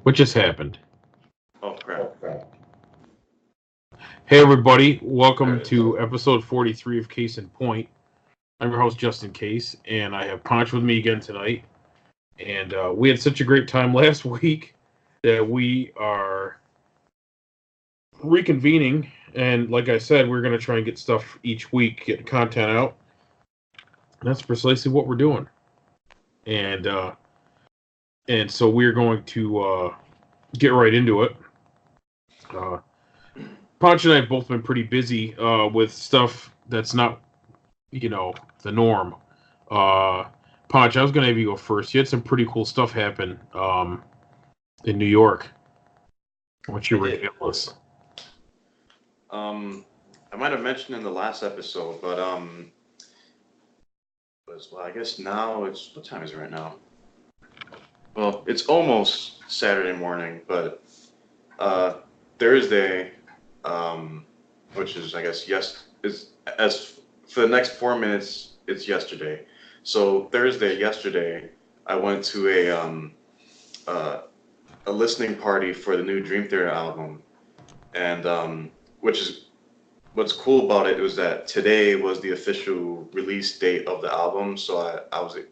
What just happened? Oh crap. Hey, everybody. Welcome to episode 43 of Case in Point. I'm your host, Justin Case, and I have Ponch with me again tonight. And we had such a great time last week that we are reconvening. And like I said, we're going to try and get stuff each week, get content out. And that's precisely what we're doing. And so we're going to get right into it. Ponch and I have both been pretty busy with stuff that's not, the norm. Uh, Ponch, I was going to have you go first. You had some pretty cool stuff happen in New York. What's your regale us? I might have mentioned in the last episode, but I guess now it's what time is it right now? Well, it's almost Saturday morning, but Thursday, which is I guess is as for the next 4 minutes, it's yesterday. So yesterday, I went to a listening party for the new Dream Theater album, and which is what's cool about it was that today was the official release date of the album. So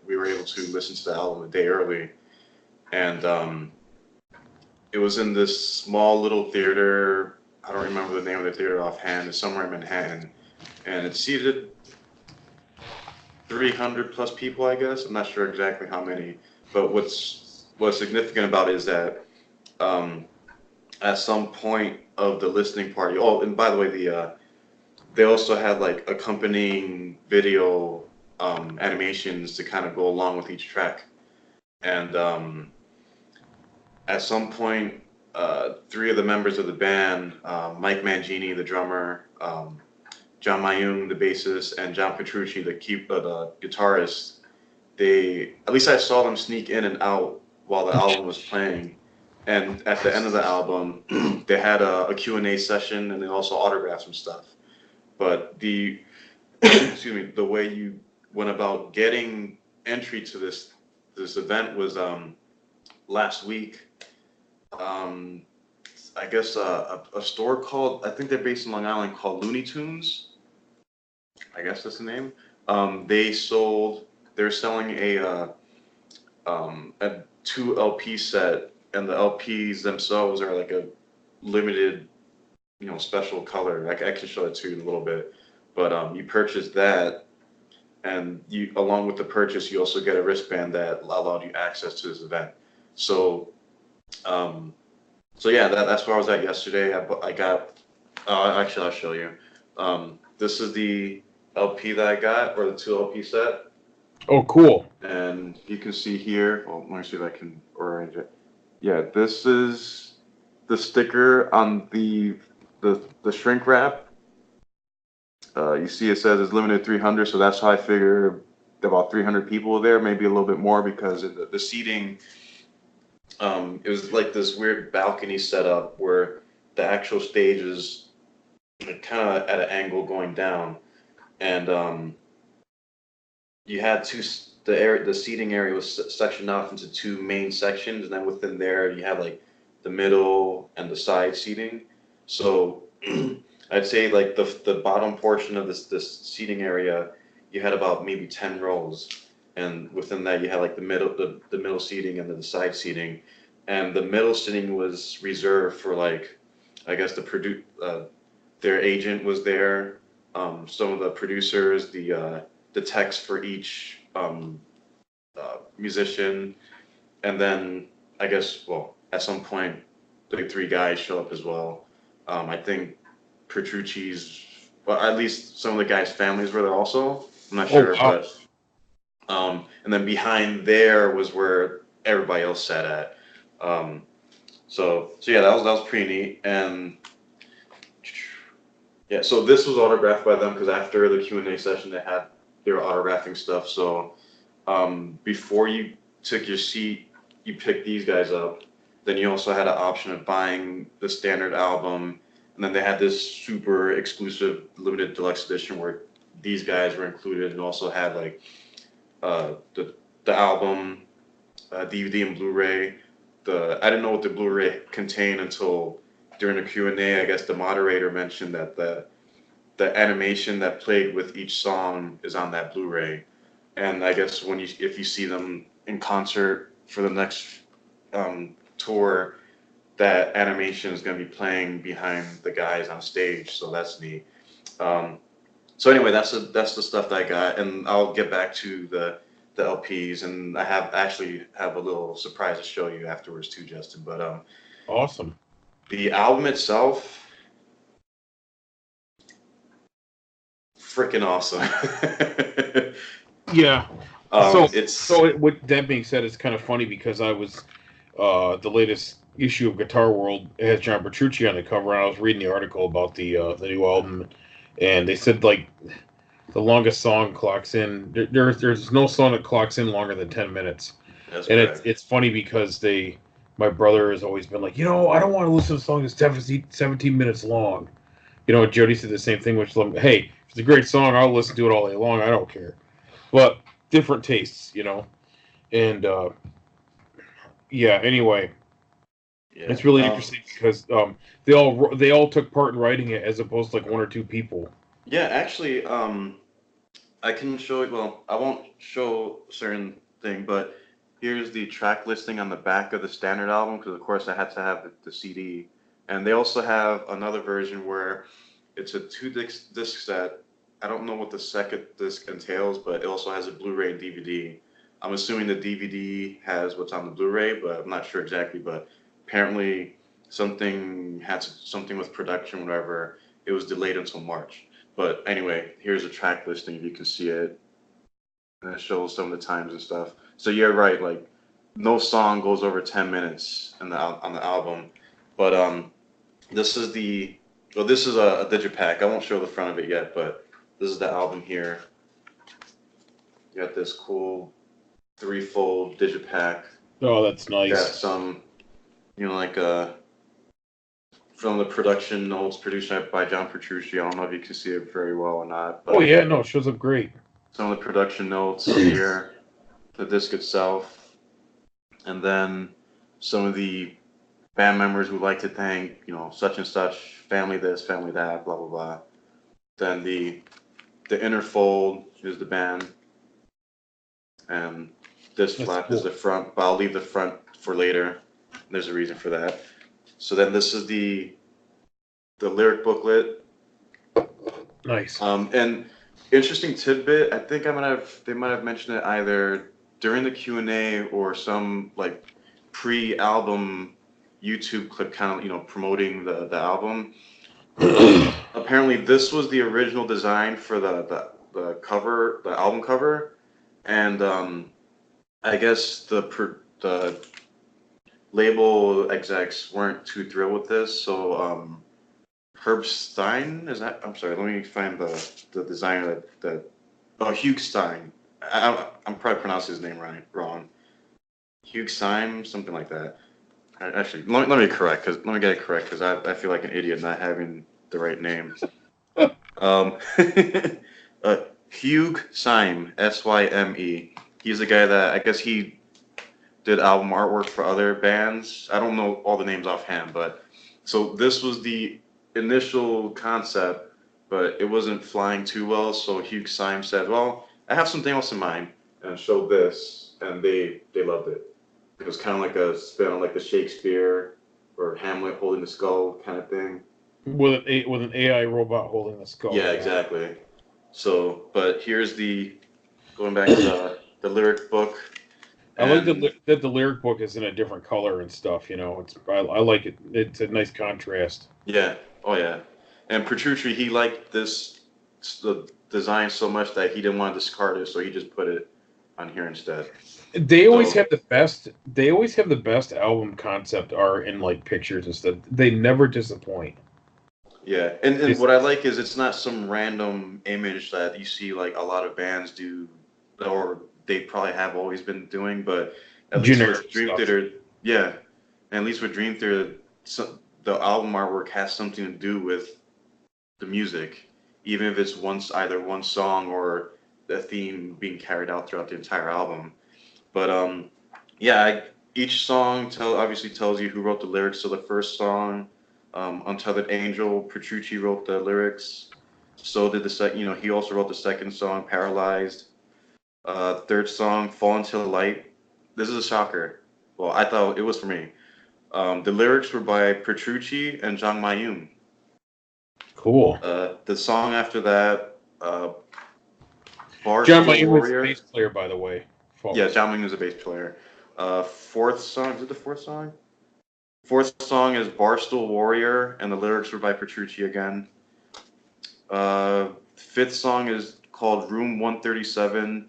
we were able to listen to the album a day early, and it was in this small little theater. I don't remember the name of the theater offhand. It's somewhere in Manhattan, and it seated 300 plus people, I guess. I'm not sure exactly how many, but what's significant about it is that at some point of the listening party. Oh, and by the way, they also had like accompanying video animations to kind of go along with each track. And at some point, three of the members of the band, Mike Mangini, the drummer, John Mayung, the bassist, and John Petrucci, the guitarist, at least I saw them sneak in and out while the album was playing. And at the end of the album, they had a Q&A session, and they also autographed some stuff. But excuse me, the way you went about getting entry to this event was last week. I guess a store called, I think they're based in Long Island, called Looney Tunes. I guess that's the name. They're selling a 2 LP set, and the LPs themselves are like a limited, special color. I can show it to you in a little bit, but you purchase that, and along with the purchase, you also get a wristband that allowed you access to this event. So, yeah, that's where I was at yesterday. I got. Actually, I'll show you. This is the LP that I got, or the 2 LP set. Oh, cool. And you can see here. Well, let me see if I can arrange it. Yeah, this is the sticker on the shrink wrap. You see it says it's limited 300, so that's how I figure about 300 people were there, maybe a little bit more, because the seating, it was like this weird balcony setup where the actual stage is kind of at an angle going down, and you had the seating area was sectioned off into 2 main sections, and then within there you had like the middle and the side seating. So I'd say like the bottom portion of this seating area, you had about maybe 10 rows, and within that you had like the middle seating and then the side seating, and the middle seating was reserved for, like, I guess their agent was there, some of the producers, the text for each musician, and then I guess, well, at some point the 3 guys show up as well. I think Petrucci's, well, at least some of the guys' families were there also. I'm not sure, wow. but and then behind there was where everybody else sat at. So yeah, that was pretty neat. And yeah, so this was autographed by them because after the Q&A session, they were autographing stuff. So before you took your seat, you picked these guys up. Then you also had an option of buying the standard album, and then they had this super exclusive limited deluxe edition where these guys were included, and also had like the album, DVD and Blu-ray, I didn't know what the Blu-ray contained until during the Q&A. I guess the moderator mentioned that the animation that played with each song is on that Blu-ray, and I guess if you see them in concert for the next tour, that animation is going to be playing behind the guys on stage. So that's neat. Um, so anyway, that's the stuff that I got, and I'll get back to the LPs, and I actually have a little surprise to show you afterwards too, Justin. But Awesome. the album itself, freaking awesome. Yeah. So, It's with that being said, it's kind of funny because I was the latest issue of Guitar World has John Petrucci on the cover, and I was reading the article about the new album, and they said like the longest song clocks in. There's no song that clocks in longer than 10 minutes, that's and correct. it's funny because my brother has always been like, I don't want to listen to a song that's 17 minutes long. Jody said the same thing, which hey, if it's a great song, I'll listen to it all day long. I don't care, but different tastes. And yeah, anyway, Yeah. it's really interesting because they all took part in writing it as opposed to like one or two people. Yeah, actually, I can show it. Well, I won't show certain thing, but here's the track listing on the back of the standard album because, of course, I had to have the CD. And they also have another version where it's a disc set. I don't know what the second disc entails, but it also has a Blu-ray and DVD. I'm assuming the DVD has what's on the Blu-ray, but I'm not sure exactly. But apparently, something with production, whatever. It was delayed until March. But anyway, here's a track listing if you can see it. And it shows some of the times and stuff. So you're right, like no song goes over 10 minutes on the album. But this is a digipack. I won't show the front of it yet, but this is the album here. You got this cool threefold digipack. Oh, that's Got nice. some, like from the production notes produced by John Petrucci. I don't know if you can see it very well or not, Oh but yeah, no, it shows up great. some of the production notes here, the disc itself, and then some of the band members who like to thank, such and such, family this, family that, blah blah blah. Then the inner fold is the band, and this That's flap is cool. the front, but I'll leave the front for later. There's a reason for that. So then this is the lyric booklet. Nice. And interesting tidbit. I think they might have mentioned it either during the Q&A or some like pre-album YouTube clip, kind of promoting the album. Apparently, this was the original design for the cover, the album cover, and I guess the label execs weren't too thrilled with this, so Herb Stein, is that? I'm sorry, let me find the designer oh, Hugh Stein. I'm probably pronouncing his name wrong. Hugh Stein, something like that. Actually, let me get it correct because I feel like an idiot not having the right name. Um, uh, Hugh Syme, Syme. He's the guy that I guess he did album artwork for other bands. I don't know all the names offhand, but so this was the initial concept, but it wasn't flying too well. So Hugh Syme said, "Well, I have something else in mind," and showed this, and they loved it. It was kind of like a spin on like the Shakespeare or Hamlet holding the skull kind of thing. With an AI robot holding the skull. Yeah, Yeah. exactly. So, but here's going back to the lyric book, I like and that the lyric book is in a different color and stuff. I like it. It's a nice contrast. yeah, oh yeah, and Petrucci he liked the design so much that he didn't want to discard it, so he just put it on here instead. They always So have the best. They always have the best album concept art in like pictures and stuff. They never disappoint. yeah, and It's what I like is it's not some random image that you see like a lot of bands do, or they probably have always been doing, but at least with generic Dream stuff. Theater, yeah, and at least with Dream Theater, the album artwork has something to do with the music, even if it's either one song or the theme being carried out throughout the entire album. But yeah, each song obviously tells you who wrote the lyrics. So the first song, Untethered Angel, Petrucci wrote the lyrics. So did the second, he also wrote the second song, Paralyzed. Third song, Fall into the Light. This is a shocker. Well, I thought it was for me. The lyrics were by Petrucci and Jang Mayum. Cool. The song after that, John Barstool Mayhew is a Warrior. bass player, by the way, Yeah, folks. Jang Mayum is a bass player. Fourth song, is it the fourth song? Fourth song is Barstool Warrior, and the lyrics were by Petrucci again. Fifth song is called Room 137.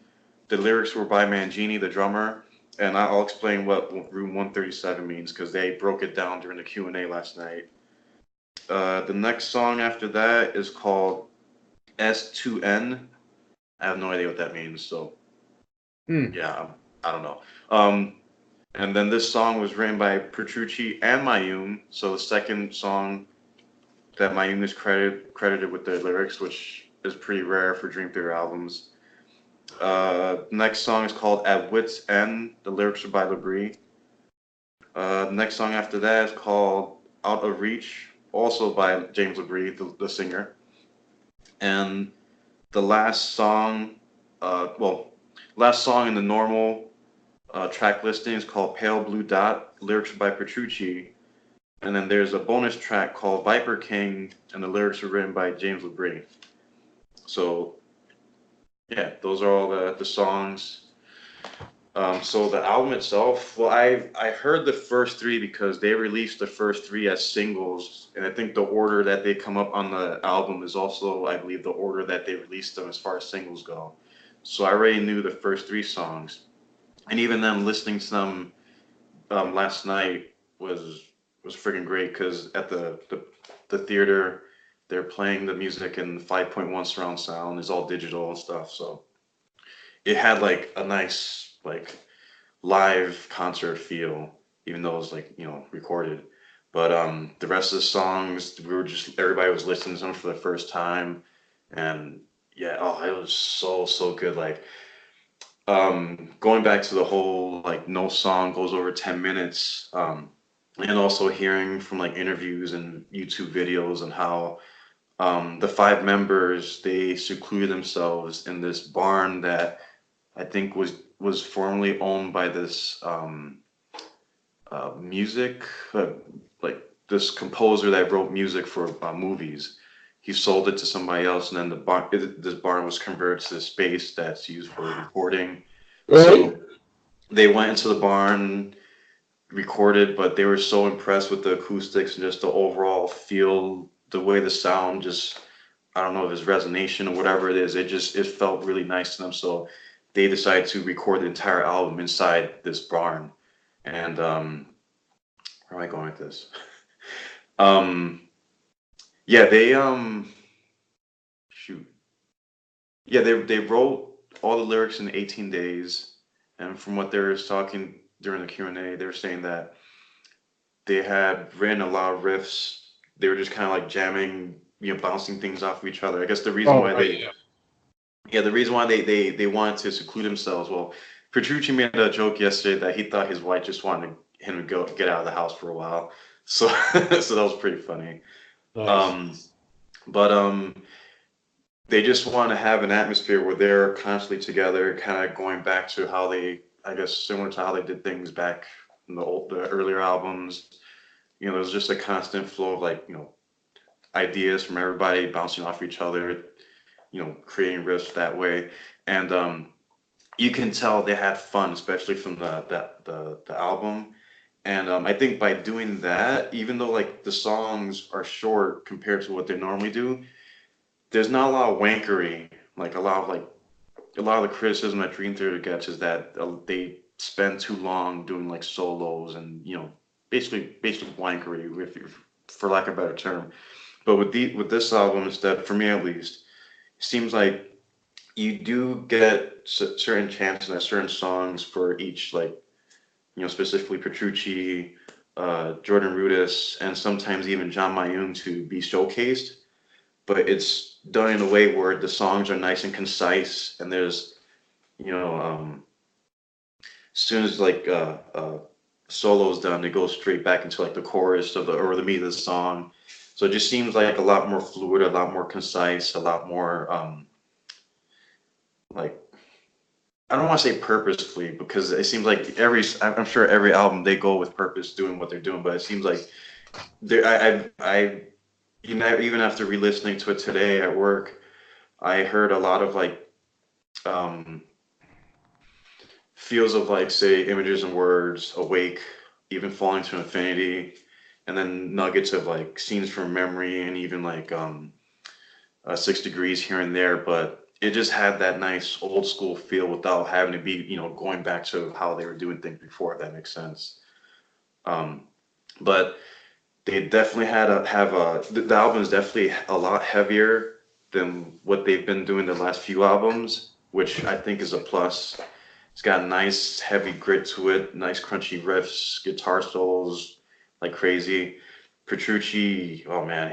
The lyrics were by Mangini, the drummer, and I'll explain what Room 137 means because they broke it down during the Q&A last night. The next song after that is called S2N. I have no idea what that means, so Hmm. yeah, I don't know. Um, and then this song was written by Petrucci and Mayum, so the second song that Mayum is credited with the lyrics, which is pretty rare for Dream Theater albums. Next song is called At Wit's End. The lyrics are by Labrie. Next song after that is called Out of Reach, also by James Labrie, the singer. And the last song in the normal track listing is called Pale Blue Dot. Lyrics are by Petrucci. And then there's a bonus track called Viper King, and the lyrics are written by James Labrie. So yeah, those are all the songs. So the album itself, well, I heard the first three because they released the first three as singles, and I think the order that they come up on the album is also, I believe, the order that they released them as far as singles go. So I already knew the first three songs, and even then, listening to them last night was freaking great because at the theater they're playing the music in 5.1 surround sound. It's all digital and stuff, so it had like a nice like live concert feel, even though it was like recorded. But the rest of the songs, we were just everybody was listening to them for the first time, and yeah, oh, it was so good. Like going back to the whole like no song goes over 10 minutes, and also hearing from like interviews and YouTube videos and how the five members they secluded themselves in this barn that I think was formerly owned by this music, like this composer that wrote music for movies. He sold it to somebody else, and then this barn was converted to the space that's used for recording. Right. So they went into the barn, recorded, but they were so impressed with the acoustics and just the overall feel, the way the sound just, I don't know if it's resonation or whatever it is, it felt really nice to them. So they decided to record the entire album inside this barn. And where am I going with this? Um, yeah, they shoot. Yeah, they wrote all the lyrics in 18 days, and from what they were talking during the Q&A, they were saying that they had written a lot of riffs. They were just kind of like jamming, bouncing things off of each other. I guess the reason Oh, why right. they, yeah, the reason why they wanted to seclude themselves. Well, Petrucci made a joke yesterday that he thought his wife just wanted him to go get out of the house for a while. So so that was pretty funny. Nice. Um, but they just want to have an atmosphere where they're constantly together, kind of going back to how they, I guess, similar to how they did things back in the earlier albums. There's just a constant flow of like, ideas from everybody bouncing off each other, creating riffs that way. And you can tell they had fun, especially from the album. And I think by doing that, even though like the songs are short compared to what they normally do, there's not a lot of wankery. Like a lot of the criticism that Dream Theater gets is that they spend too long doing like solos and basically wankery, if for lack of a better term. But with this album, instead, for me at least, it seems like you do get certain chances and certain songs for each, like specifically Petrucci, Jordan Rudess, and sometimes even John Mayun to be showcased. But it's done in a way where the songs are nice and concise, and there's you know, as soon as like solo's done, it goes straight back into like the chorus of the or the meat of the song. So it just seems like a lot more fluid, a lot more concise, a lot more like I don't want to say purposefully because it seems like I'm sure every album they go with purpose doing what they're doing, but it seems like I you know, even after re-listening to it today at work, I heard a lot of like um, feels of like say images and words, awake, even falling to infinity, and then nuggets of like scenes from memory and even like 6 degrees here and there, but it just had that nice old school feel without having to be, you know, going back to how they were doing things before, if that makes sense. Um, but they definitely have a the album is definitely a lot heavier than what they've been doing the last few albums, which I think is a plus. It's got a nice heavy grit to it, nice crunchy riffs, guitar solos like crazy. Petrucci, oh man,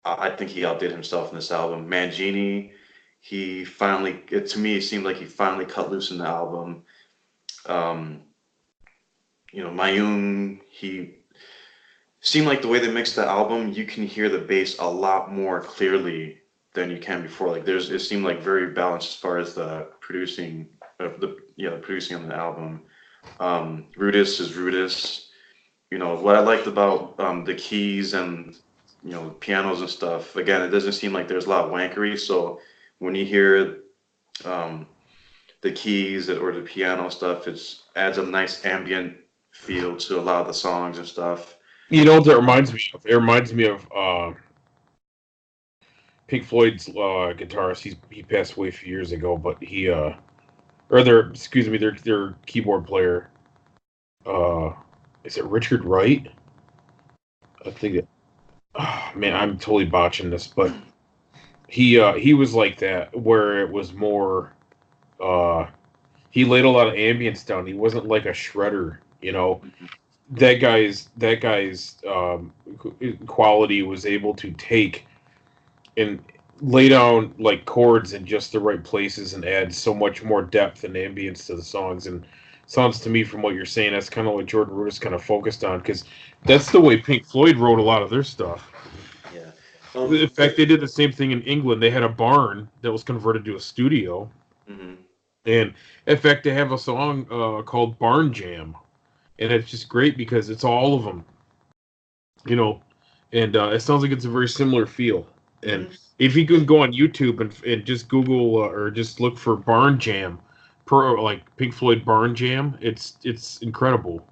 I think he outdid himself in this album. Mangini, he finally, to me, it seemed like he finally cut loose in the album. Um, you know, Mayung, he seemed like the way they mixed the album, you can hear the bass a lot more clearly than you can before. Like it seemed like very balanced as far as the producing of the producing on the album. Rudis is Rudis. You know what I liked about the keys and pianos and stuff. Again, it doesn't seem like there's a lot of wankery. So when you hear um, the keys or the piano stuff, it adds a nice ambient feel to a lot of the songs and stuff. You know what that reminds me of? It reminds me of Pink Floyd's guitarist. He passed away a few years ago, but he or their excuse me, their keyboard player. Uh, is it Richard Wright? I think it. Oh, man, I'm totally botching this, but he was like that, where it was more. Uh, he laid a lot of ambience down. He wasn't like a shredder, you know. That guy's quality was able to take and lay down like chords in just the right places and add so much more depth and ambience to the songs. And sounds to me, from what you're saying, that's kind of what Jordan Rudess kind of focused on, because that's the way Pink Floyd wrote a lot of their stuff. Yeah. In fact, they did the same thing in England. They had a barn that was converted to a studio, Mhm. and in fact, they have a song called "Barn Jam," and it's just great because it's all of them, you know, and it sounds like it's a very similar feel. And Mhm. if you can go on YouTube and just Google or just look for Barn Jam, like Pink Floyd Barn Jam, it's incredible,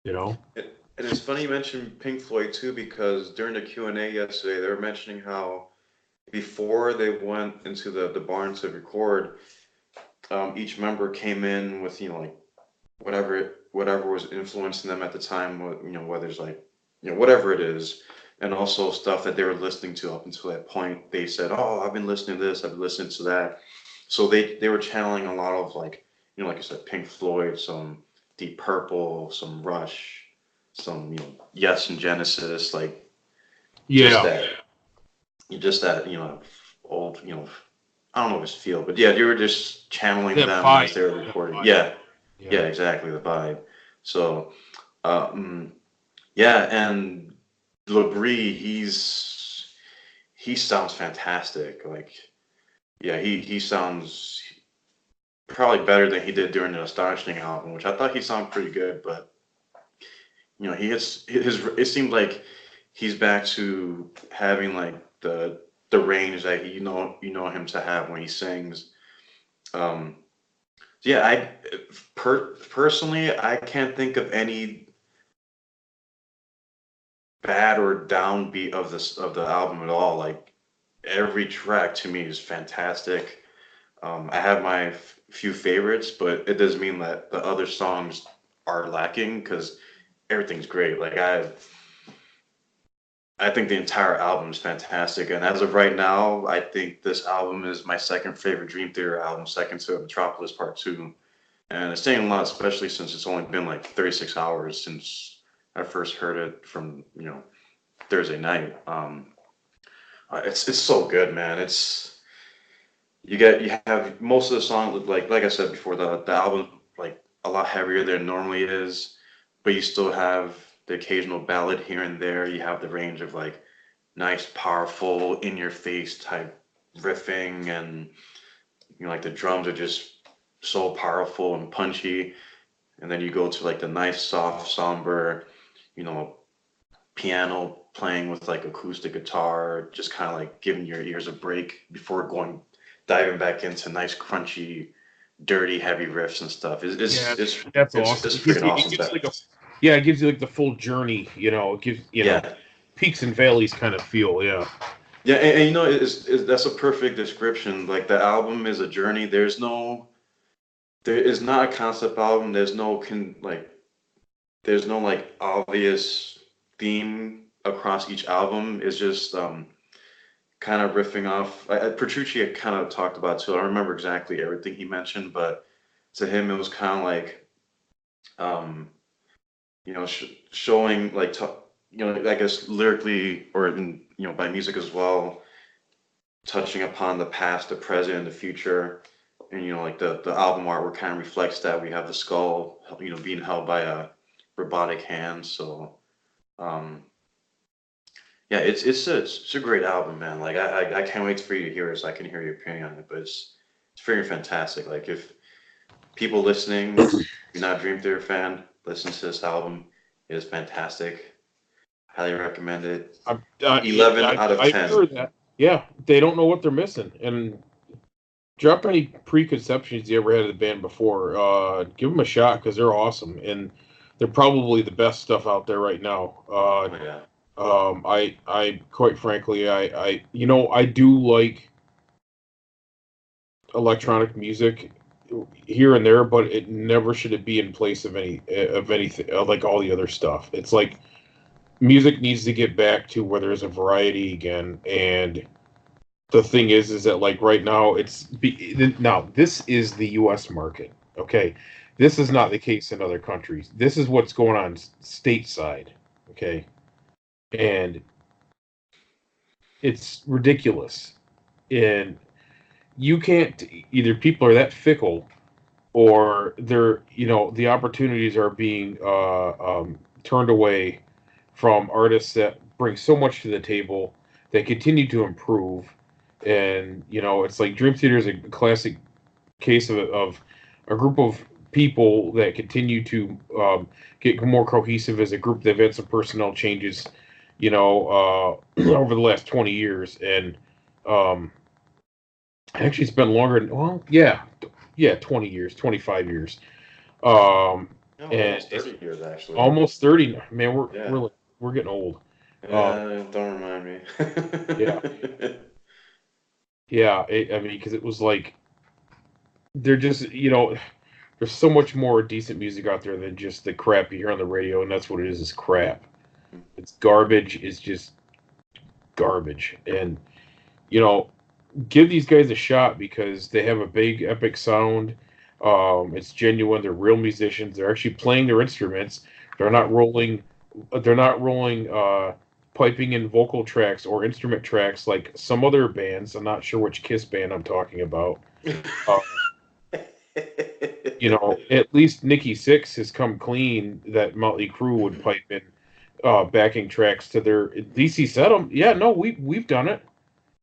you know. And it's funny you mentioned Pink Floyd too, because during the Q&A yesterday, they were mentioning how before they went into the barn to record, each member came in with like whatever was influencing them at the time, whether it's like whatever it is, and also stuff that they were listening to up until that point. They said, "Oh, I've been listening to this, I've been listening to that." So they were channeling a lot of like like you said, Pink Floyd, some Deep Purple, some Rush, some Yes and Genesis, like just Yeah, that, just that old I don't know if it's feel, but yeah, you were just channeling that them vibe, as they were that recording. vibe. Yeah, Yeah, yeah, exactly the vibe. So, um, yeah, and Labrie, he sounds fantastic. Like, yeah, he sounds probably better than he did during the Astonishing album, which I thought he sounded pretty good. But he hits his. It seemed like he's back to having like the range that you know him to have when he sings. Um, yeah, personally, I can't think of any bad or downbeat of the album at all. Like every track to me is fantastic. I have my few favorites, but it doesn't mean that the other songs are lacking because everything's great. Like I think the entire album is fantastic, and as of right now, I think this album is my second favorite Dream Theater album, second to Metropolis Part Two. And it's saying a lot, especially since it's only been like 36 hours since I first heard it from, Thursday night. It's so good, man. You have most of the song like I said before, the album like a lot heavier than it normally is. but you still have the occasional ballad here and there. You have the range of like nice, powerful, in your face type riffing, and like the drums are just so powerful and punchy. And then you go to like the nice, soft, somber, you know, piano playing with like acoustic guitar, just kind of like giving your ears a break before diving back into nice, crunchy, dirty, heavy riffs and stuff. Yeah, that's awesome. It's freaking It awesome. gives you like a yeah, it gives you like the full journey. It gives Yeah, peaks and valleys kind of feel. Yeah, yeah, and that's a perfect description. Like the album is a journey. There is not a concept album. There's no like obvious theme across each album. It's just kind of riffing off. Petrucci had kind of talked about too. I don't remember exactly everything he mentioned, but to him it was kind of like um, showing like I guess lyrically or in, by music as well, touching upon the past, the present, and the future. And like the album artwork kind of reflects that. We have the skull, being held by a robotic hand. So um, yeah, it's a great album, man. Like I can't wait for you to hear it so I can hear your opinion on it. But it's very fantastic. Like if people listening, if you're not a Dream Theater fan, listen to this album. It is fantastic. Highly recommend it. 11 out of I 10. heard that. Yeah, they don't know what they're missing, and drop any preconceptions you ever had of the band before. Give them a shot because they're awesome, and they're probably the best stuff out there right now. Oh yeah. I quite frankly, I do like electronic music here and there, but it never should it be in place of anything like all the other stuff. It's like music needs to get back to where there's a variety again, and the thing is that like right now now this is the U.S. market. Okay, this is not the case in other countries. This is what's going on stateside. Okay, and it's ridiculous. And you can't either people are that fickle or they're the opportunities are being turned away from artists that bring so much to the table that continue to improve. And it's like Dream Theater is a classic case of a group of people that continue to get more cohesive as a group. They've had some personnel changes over the last 20 years. And um, actually it's been longer well, yeah, 20 years, 25 years. No, And almost it's 30 years actually. almost 30 now. Man, Yeah. we're getting old. uh Don't remind yeah, me. I mean, because it was like they're just there's so much more decent music out there than just the crap you hear on the radio, and that's what it is crap. It's garbage. It's just garbage. And you know give these guys a shot because they have a big epic sound. It's genuine. They're real musicians. They're actually playing their instruments. They're not rolling. They're not rolling piping and vocal tracks or instrument tracks like some other bands. I'm not sure which Kiss band I'm talking about. Uh, at least Nikki Sixx has come clean that Motley Crue would pipe in backing tracks to their. At least he said them. Yeah, no, we've done it,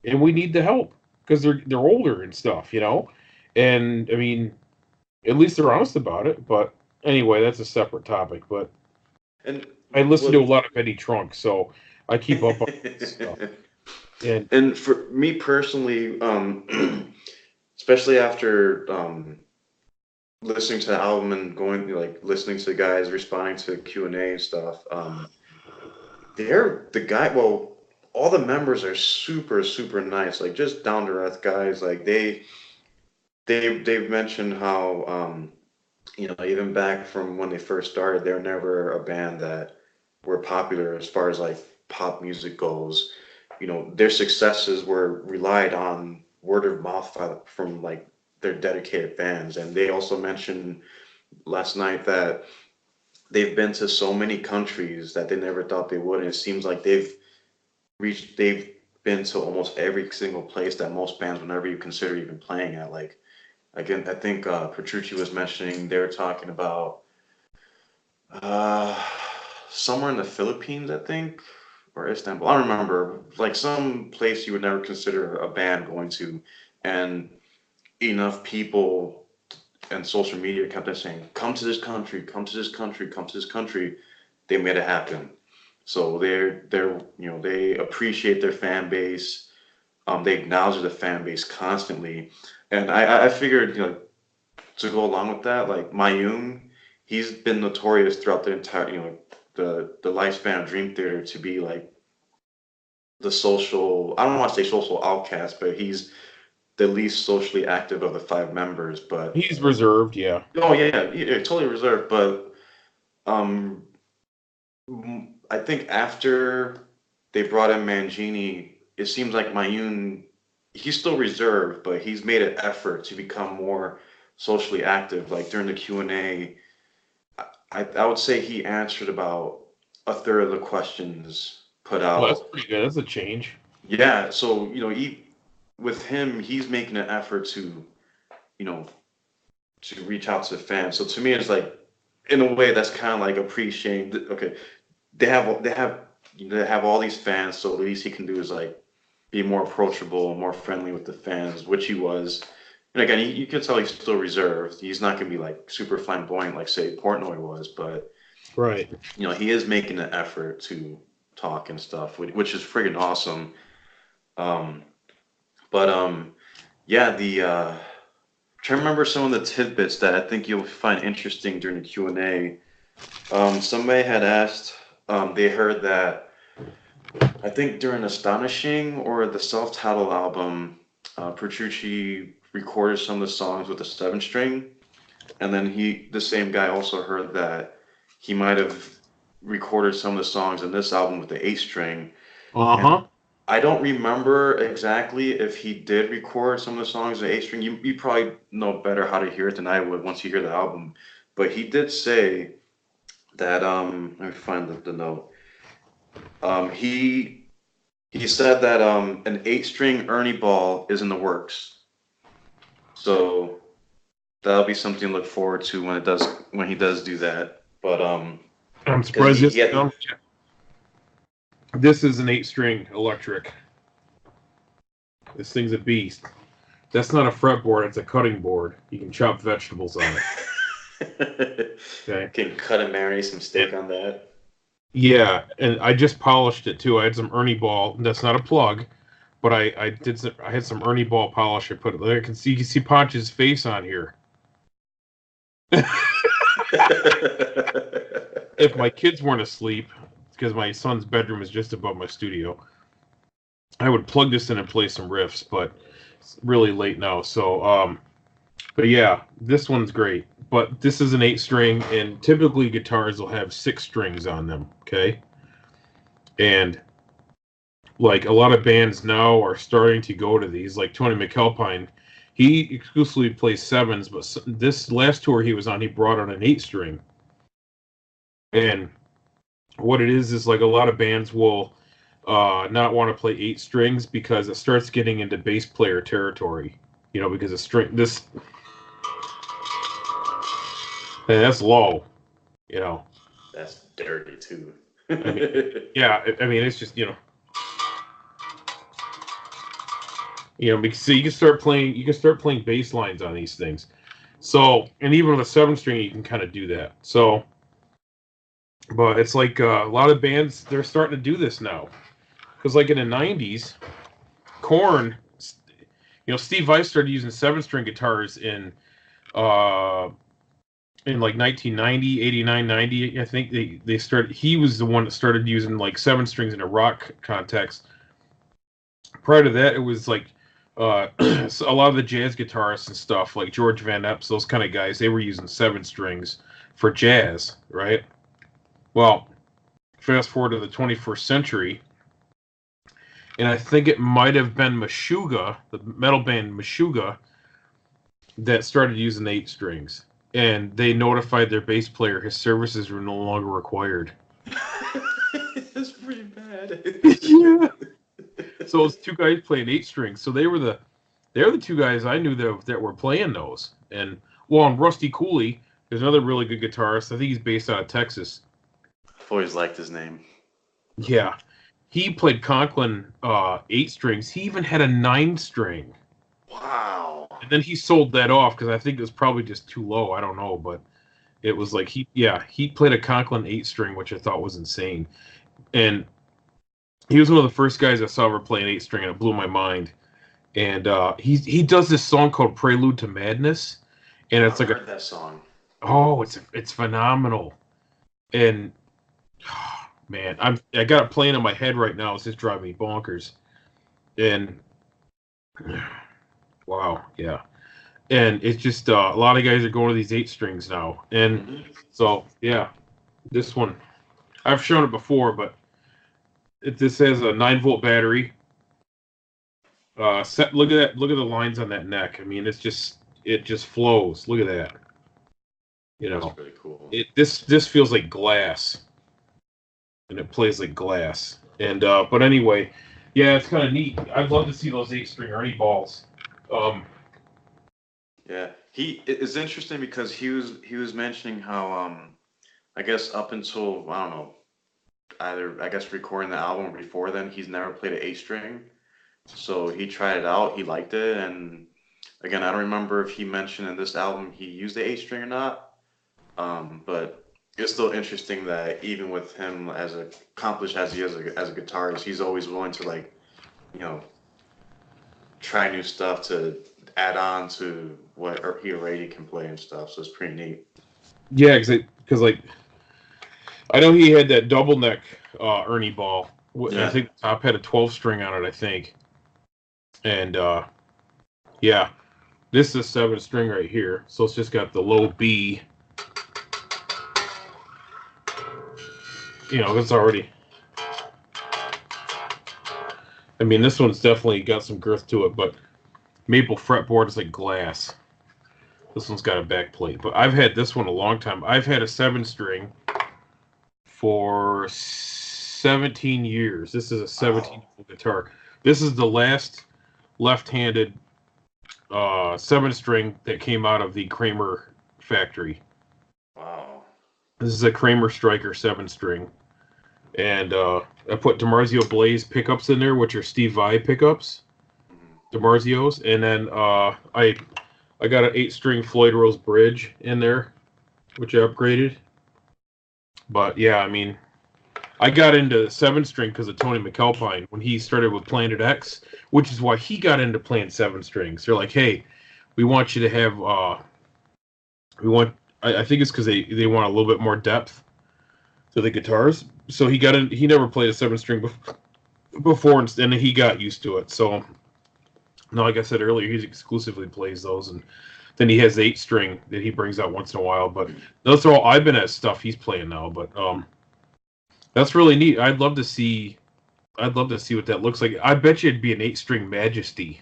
and we need the help because they're older and stuff. And I mean, at least they're honest about it. But anyway, that's a separate topic. But And I listen to a what lot of Eddie Trunk, so I keep up on this stuff. And and for me personally, especially after listening to the album and going like listening to the guys responding to Q&A and stuff, they're the guy. Well, all the members are super nice, like just down to earth guys. Like they've mentioned how even back from when they first started, they were never a band that were popular as far as like pop music goes. Their successes were relied on word of mouth from like their dedicated fans. And they also mentioned last night that they've been to so many countries that they never thought they would. And it seems like they've been to almost every single place that most bands would never even consider even playing at. Like again, I think Petrucci was mentioning they were talking about somewhere in the Philippines, I think, or Istanbul. I don't remember. Like some place you would never consider a band going to, and enough people and social media kept on saying, "Come to this country, come to this country, come to this country." They made it happen. So they're they appreciate their fan base. They acknowledge the fan base constantly, and I figured to go along with that, like Mayung, he's been notorious throughout the entire the lifespan of Dream Theater to be like the social. I don't want to say social outcast, but he's the least socially active of the five members. But He's reserved, yeah. oh yeah, totally reserved. But um, I think after they brought in Mangini, it seems like Mayun, he's still reserved, but he's made an effort to become more socially active. Like during the Q&A, I would say he answered about a third of the questions put Well, that's out. pretty good. That's a change. Yeah, so with him, he's making an effort you know to reach out to the fans. So to me, it's like in a way that's kind of like appreciating. Okay, they have all these fans, so the least he can do is like be more approachable, more friendly with the fans, which he was. And again, you can tell he's still reserved. He's not going to be like super flamboyant like say Portnoy was, but Right. he is making an effort to talk and stuff, which is friggin' awesome. Um, but yeah, trying to remember some of the tidbits that I think you'll find interesting during the Q&A. Somebody had asked, they heard that I think during Astonishing or the self-titled album, Petrucci recorded some of the songs with a seven string, and then the same guy also heard that he might have recorded some of the songs in this album with the eight string. And Uh-huh. I don't remember exactly if he did record some of the songs with the eight string. You probably know better how to hear it than I would once you hear the album. But he did say that let me find the note. He said that an eight string Ernie ball is in the works. So that'll be something to look forward to when he does do that. But I'm because surprised this. This is an 8-string electric. This thing's a beast. That's not a fretboard, it's a cutting board. You can chop vegetables on it. Okay. Can cut and marinate some steak on that. Yeah, and I just polished it too. I had some Ernie Ball. That's not a plug, but I had some Ernie Ball polish. I put it there. You can see Ponch's face on here. If my kids weren't asleep, because my son's bedroom is just above my studio, I would plug this in and play some riffs, but it's really late now. So, but yeah, this one's great. But this is an 8-string, and typically guitars will have 6 strings on them, okay? And like a lot of bands now are starting to go to these, like Tony McAlpine. He exclusively plays 7s, but this last tour he was on, he brought on an 8-string. And what it is like a lot of bands will not want to play 8 strings because it starts getting into bass player territory. Because a string that's low. That's dirty too. Yeah. I mean, it's just because so you can start playing bass lines on these things. So, and even with a 7-string, you can kind of do that. So. But it's like a lot of bands, they're starting to do this now. Because like in the 90s, Korn, Steve Vai started using 7-string guitars in like 1990, 89, 90. I think they started, he was the one that started using like 7 strings in a rock context. Prior to that, it was like so a lot of the jazz guitarists and stuff, like George Van Epps, those kind of guys, they were using 7 strings for jazz, right? Well, fast forward to the 21st century, and I think it might have been Meshuggah, the metal band Meshuggah, that started using 8 strings. And they notified their bass player his services were no longer required. That's pretty bad. Yeah. So it's 2 guys playing 8 strings. So they're the 2 guys I knew that were playing those. And Rusty Cooley, there's another really good guitarist. I think he's based out of Texas. always liked his name. Yeah. He played Conklin 8 strings. He even had a 9 string. Wow. And then he sold that off because I think it was probably just too low. I don't know, but it was like he played a Conklin 8 string, which I thought was insane. And he was one of the first guys I saw ever play an 8 string, and it blew my mind. And he does this song called Prelude to Madness, and it's I've like heard that song. it's phenomenal. And man, I got it playing in my head right now. It's just driving me bonkers. And wow, yeah. And it's just a lot of guys are going to these 8 strings now. And so yeah, this one I've shown it before, but this has a 9-volt battery. Look at that. Look at the lines on that neck. I mean, it just flows. Look at that. You know, That's really cool. This feels like glass, and it plays like glass. And but anyway, yeah, it's kind of neat. I'd love to see those 8 string Ernie balls. Yeah, it's interesting because he was mentioning how I guess up until I don't know either I guess recording the album before then he's never played an A string, so he tried it out, he liked it, and again I don't remember if he mentioned in this album he used the A string or not, but it's still interesting that even with him as accomplished as he is as a guitarist, he's always willing to like you know try new stuff to add on to what he already can play and stuff. So it's pretty neat. Yeah, because like I know he had that double neck Ernie ball. I Yeah. think the top had a 12 string on it. I think, and yeah, this is a 7 string right here. So it's just got the low B. It's already. I mean, this one's definitely got some girth to it, but maple fretboard is like glass. This one's got a back plate, but I've had this one a long time. I've had a 7 string for 17 years. This is a 17-year-old guitar. This is the last left-handed 7 string that came out of the Kramer factory. Wow. This is a Kramer Striker 7 string, and I put DiMarzio Blaze pickups in there, which are Steve Vai pickups, DiMarzio's, and then I got an 8 string Floyd Rose bridge in there, which I upgraded. But yeah, I mean, I got into 7 string because of Tony McAlpine when he started with Planet X, which is why he got into playing 7 strings. They're like, hey, we want you to have, I think it's because they want a little bit more depth to the guitars. So he got in, he never played a 7 string before, and then he got used to it. So now, like I said earlier, he exclusively plays those, and then he has the 8 string that he brings out once in a while. But those are all Ibanez stuff he's playing now. But that's really neat. I'd love to see what that looks like. I bet you it'd be an 8 string Majesty.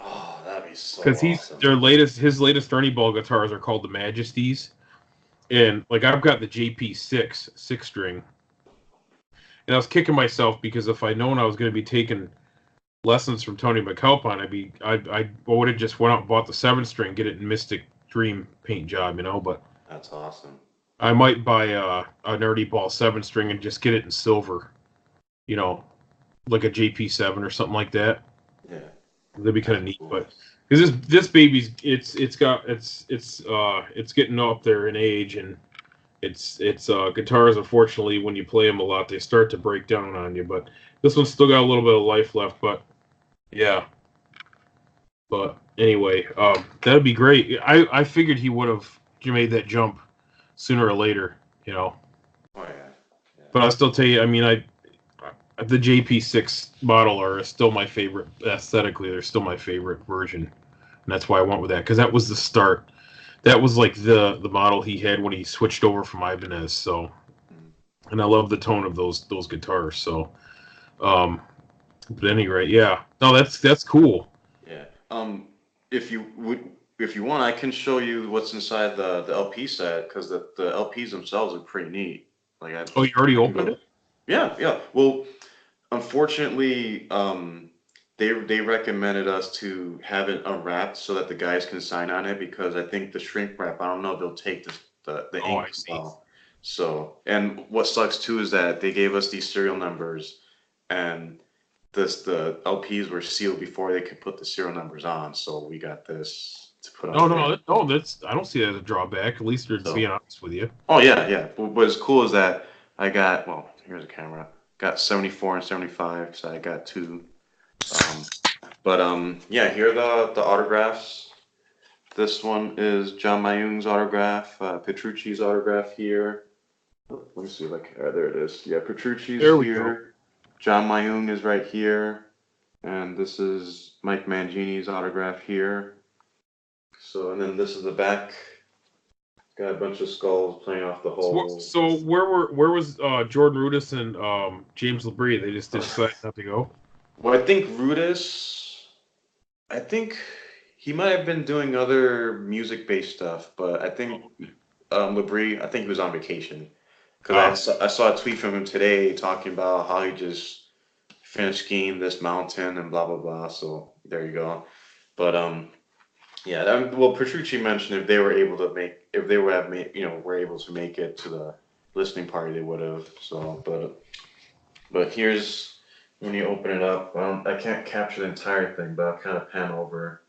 Oh, that'd be so Because awesome. his latest Ernie Ball guitars are called the Majesties. And like I've got the JP6 6 string. And I was kicking myself because if I'd known I was going to be taking lessons from Tony McAlpine, I would have just went out and bought the 7 string, get it in Mystic Dream paint job, but That's awesome. I might buy a Nerdy Ball 7 string and just get it in silver, you know, like a JP7 or something like that. Yeah. That'd be kind of That's neat, cool. but because this baby's it's getting up there in age, and it's guitars. Unfortunately, when you play them a lot, they start to break down on you. But this one's still got a little bit of life left. But yeah, but anyway, that'd be great. I figured he would have made that jump sooner or later, Oh yeah. Yeah. But I'll still tell you, I mean, the JP6 model are still my favorite aesthetically. They're still my favorite version, and that's why I went with that because that was the start. That was like the model he had when he switched over from Ibanez. So, and I love the tone of those guitars. So, but anyway, yeah, no, that's cool. Yeah. If you would, if you want, I can show you what's inside the LP set because the LPs themselves are pretty neat. Like Oh, you already I can opened go. it? Yeah, yeah. Well, unfortunately, they recommended us to have it unwrapped so that the guys can sign on it because I think the shrink wrap. I don't know if they'll take the Oh, I ink see. well. So, and what sucks too is that they gave us these serial numbers, and the LPs were sealed before they could put the serial numbers on. So we got this to put No, on no, here. no. That's I don't see that as a drawback. At least they're just So, being honest with you. oh yeah, yeah. But what's cool is that I got, well, here's a camera. Got 74 and 75, so I got two. Um, yeah, here are the autographs. This one is John Mayung's autograph, Petrucci's autograph here. Let me see, like, there it is. Yeah, Petrucci's There we go. here. John Mayung is right here. And this is Mike Mangini's autograph here. So, and then this is the back. Got a bunch of skulls playing off the whole. So where was Jordan Rudess and James Labrie? They just decided not to go. Well, I think Rudis, I think he might have been doing other music-based stuff, but I think Labrie, I think he was on vacation. Because Ah, I saw a tweet from him today talking about how he just finished skiing this mountain and blah blah blah. So there you go. But yeah. Well, Petrucci mentioned if they were able to make, if they would have made, were able to make it to the listening party, they would have. So, but here's when you open it up. I can't capture the entire thing, but I'll kind of pan over.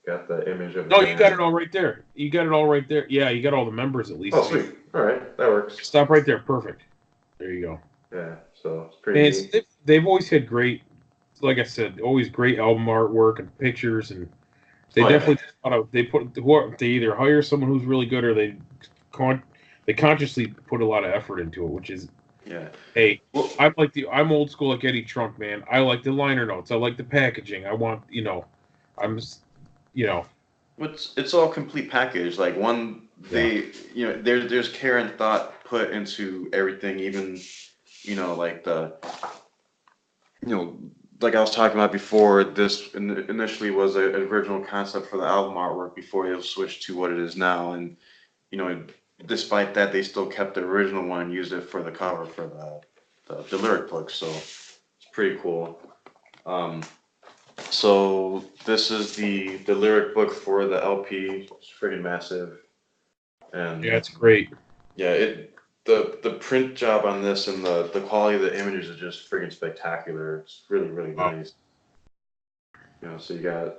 Got the image of the no, you got it band. all right there. You got it all right there. Yeah, you got all the members at Oh, least. sweet. All right, that works. Stop right there. Perfect. There you go. Yeah, so it's pretty Man, neat. they've always had great, like I said, always great album artwork and pictures, and they Oh yeah, definitely they put they either hire someone who's really good or con they consciously put a lot of effort into it, which is yeah. hey, Well, I'm old school like Eddie Trunk, man. I like the liner notes. I like the packaging. I want I'm you know it's all complete package. Like one, yeah. there's care and thought put into everything, even like you know like I was talking about before. This initially was an original concept for the album artwork before it switched to what it is now, and you know, despite that, they still kept the original one and used it for the cover for the lyric book. So it's pretty cool. Um, so this is the lyric book for the LP. It's pretty massive, Yeah, and it's great. yeah, the print job on this and the quality of the images is just freaking spectacular. It's really really Wow. nice. So you got, I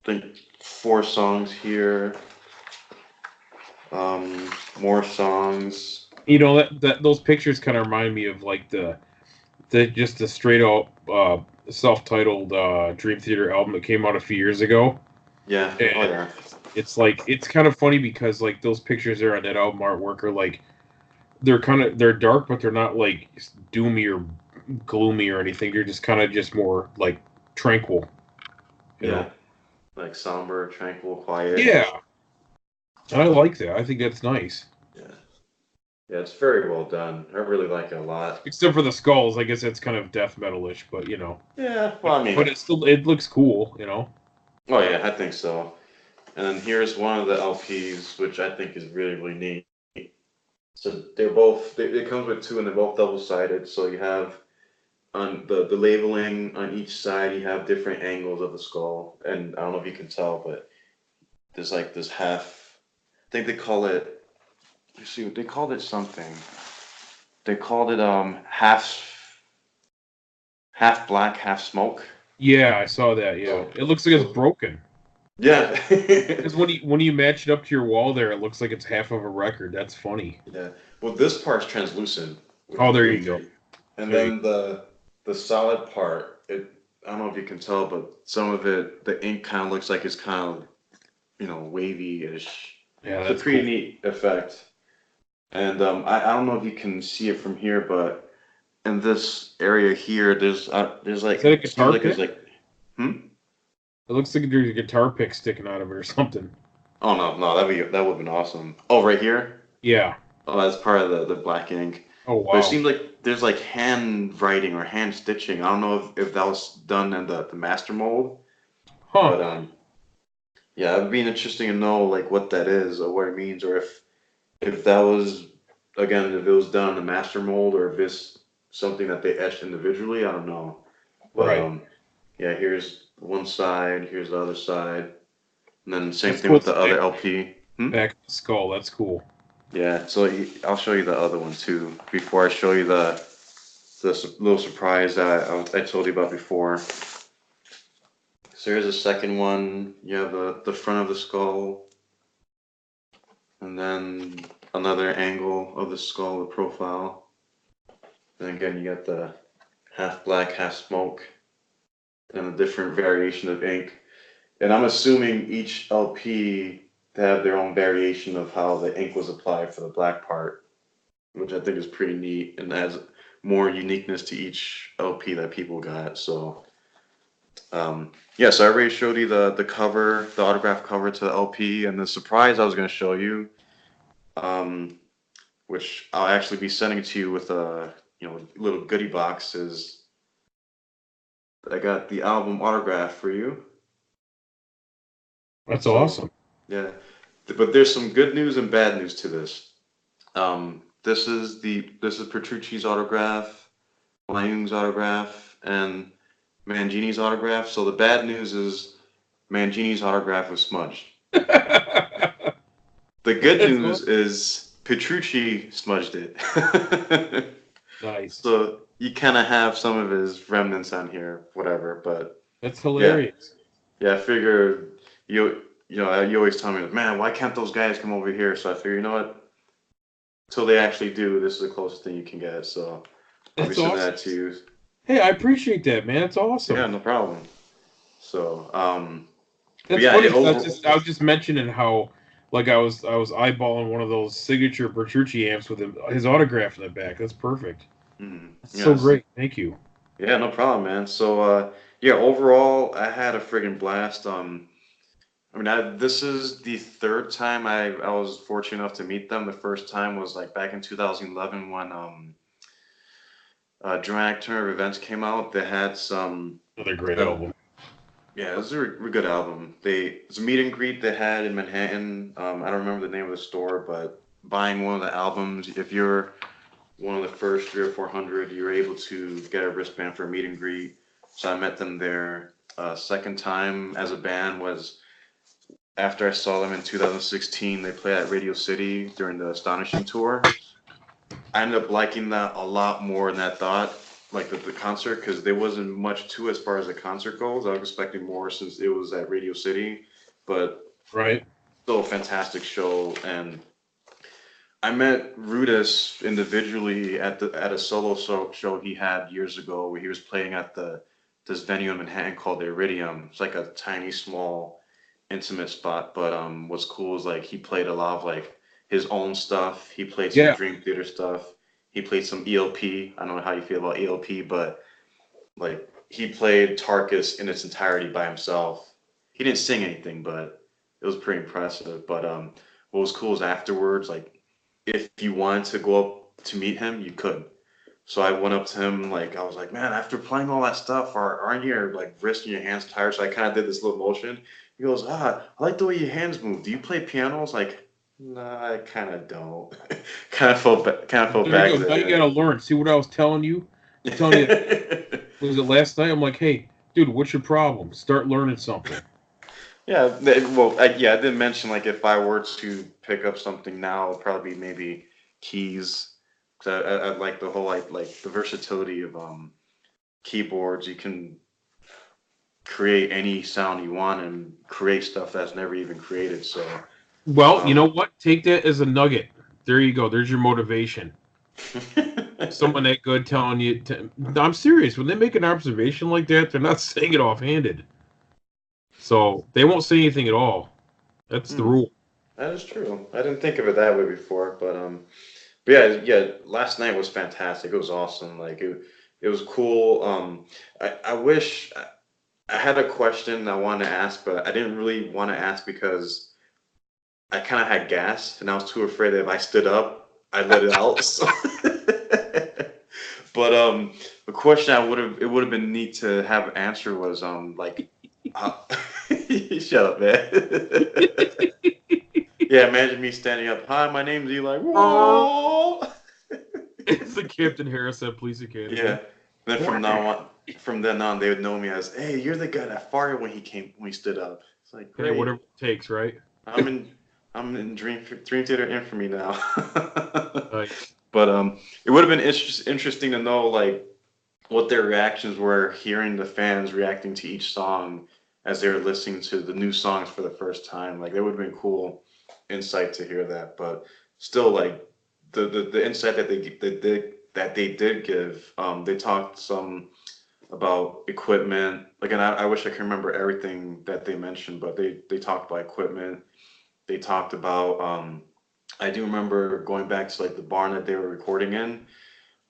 think, four songs here. More songs. That those pictures kind of remind me of like the just the straight up self-titled Dream Theater album that came out a few years ago. Yeah. Oh And yeah. it's kind of funny because like those pictures there on that album artwork are like they're dark, but they're not like doomy or gloomy or anything. They're just kind of just more like tranquil, you know. Yeah. Like somber, tranquil, quiet. Yeah, and I like that. I think that's nice. Yeah. Yeah, it's very well done. I really like it a lot. Except for the skulls, I guess that's kind of death metalish, but Yeah, well, I but mean, it looks cool. oh yeah, I think so. And then here's one of the LPs, which I think is really, really neat. So they're both, it comes with two and they're both double-sided. So you have on the labeling on each side, you have different angles of the skull. And I don't know if you can tell, but there's like this half, I think they call it, let's see, they called it something. They called it half black, half smoke. Yeah, I saw that. Yeah, So it looks like it's so broken. yeah. Because when you match it up to your wall there, it looks like it's half of a record. That's funny. Yeah. Well, this part's translucent, which Oh, is there pretty you go. neat. And There you then the solid part, I don't know if you can tell, but some of it, the ink kind of looks like it's kind of, wavy-ish. Yeah, It's a that's pretty cool. neat effect. And I don't know if you can see it from here, but in this area here, there's Is that a like, seems guitar like there's pick? like, hmm? It looks like there's a guitar pick sticking out of it or something. Oh no, no, that would have been awesome. Oh, right here? Yeah. Oh, that's part of the black ink. Oh But it wow. seems like there's like handwriting or hand stitching. I don't know if that was done in the master mold, Huh. but yeah, it'd be interesting to know like what that is or what it means, or if that was, again, if it was done in the master mold or if it's something that they etched individually. I don't know. But Right. yeah, here's one side, here's the other side, and then same That's thing cool. with It's the the other LP. Hmm? back of the skull. That's cool. Yeah, so I'll show you the other one too before I show you the little surprise that I told you about before. So here's the second one. You have the front of the skull, and then another angle of the skull, the profile. And again, you got the half black, half smoke, and a different variation of ink. And I'm assuming each LP to have their own variation of how the ink was applied for the black part, which I think is pretty neat and adds more uniqueness to each LP that people got. So, yeah, so I already showed you the cover, the autograph cover to the LP, and the surprise I was going to show you, um, which I'll actually be sending to you with a little goodie box, is I got the album autograph for you. That's So, awesome. yeah, but there's some good news and bad news to this. This is Petrucci's autograph, Lang's autograph, and Mangini's autograph. So the bad news is Mangini's autograph was smudged. The good That's news awesome. is Petrucci smudged it. Nice. So you kind of have some of his remnants on here, whatever. But That's yeah, hilarious. yeah, I figure you always tell me, like, man, why can't those guys come over here? So I figure, you know what? Till they actually do, this is the closest thing you can get. So I'll be That's sending awesome. that to you. Hey, I appreciate that, man. That's awesome. Yeah, no problem. So, but That's yeah, funny because over. I was just mentioning how like I was eyeballing one of those signature Petrucci amps with his autograph in the back. That's perfect. That's so Yes. great. Thank you. Yeah, no problem, man. So, yeah, overall, I had a friggin' blast. I mean, this is the third time I was fortunate enough to meet them. The first time was like back in 2011 when Dramatic Turn of Events came out. They had some, Another great uh, album. yeah, it was a good album. It's a meet and greet they had in Manhattan. I don't remember the name of the store, but buying one of the albums, if you're one of the first three or four hundred, you're able to get a wristband for a meet and greet. So I met them there. Second time as a band was after I saw them in 2016. They played at Radio City during the Astonishing tour. I ended up liking that a lot more than I thought, like the concert, because there wasn't much to as far as the concert goes. I was expecting more since it was at Radio City, but Right? still a fantastic show. And I met Rudis individually at a solo show he had years ago where he was playing at this venue in Manhattan called the Iridium. It's like a tiny, small, intimate spot. But what's cool is like he played a lot of like his own stuff. He played some Yeah. Dream Theater stuff. He played some ELP. I don't know how you feel about ELP, but like he played Tarkus in its entirety by himself. He didn't sing anything, but it was pretty impressive. But what was cool is afterwards, like if you wanted to go up to meet him, you could. So I went up to him, like I was like, man, after playing all that stuff, aren't your like wrists and your hands tired? So I kind of did this little motion. He goes, I like the way your hands move. Do you play piano? I was like, nah, I kind of don't. Kind of felt There you bad go. because Now you gotta learn. See what I was telling you? I I'm telling you. did. Was it last night? I'm like, hey, dude, what's your problem? Start learning something. Yeah, well, yeah, I did mention like if I were to pick up something now, it'd probably be maybe keys. Cause I like the whole like the versatility of keyboards. You can create any sound you want and create stuff that's never even created. So, Well, you know um, what? Take that as a nugget. There you go. There's your motivation. Someone that good telling you. I'm serious. When they make an observation like that, they're not saying it offhanded. So they won't say anything at all. That's the hmm, rule. that is true. I didn't think of it that way before, but yeah, yeah. Last night was fantastic. It was awesome. It was cool. I wish. I had a question I wanted to ask, but I didn't really want to ask because I kind of had gas, and I was too afraid that if I stood up, I'd let it out. So, but the question I would have it would have been neat to have answer was like, uh, shut up, man. Yeah, imagine me standing up. Hi, my name's Eli. Whoa. It's the Captain Harrison Police Yeah. Academy. Then from then on, they would know me as, hey, you're the guy that farted when he stood up. It's like Hey, whatever great. it takes, right? I'm in I'm in Dream Theater Infamy now. Nice. But it would have been interesting to know like what their reactions were hearing the fans reacting to each song as they were listening to the new songs for the first time. Like that would have been cool insight to hear that. But still, like the insight that they did give, they talked some about equipment. Like, and I wish I could remember everything that they mentioned, but they talked about equipment. They talked about I do remember going back to like the barn that they were recording in.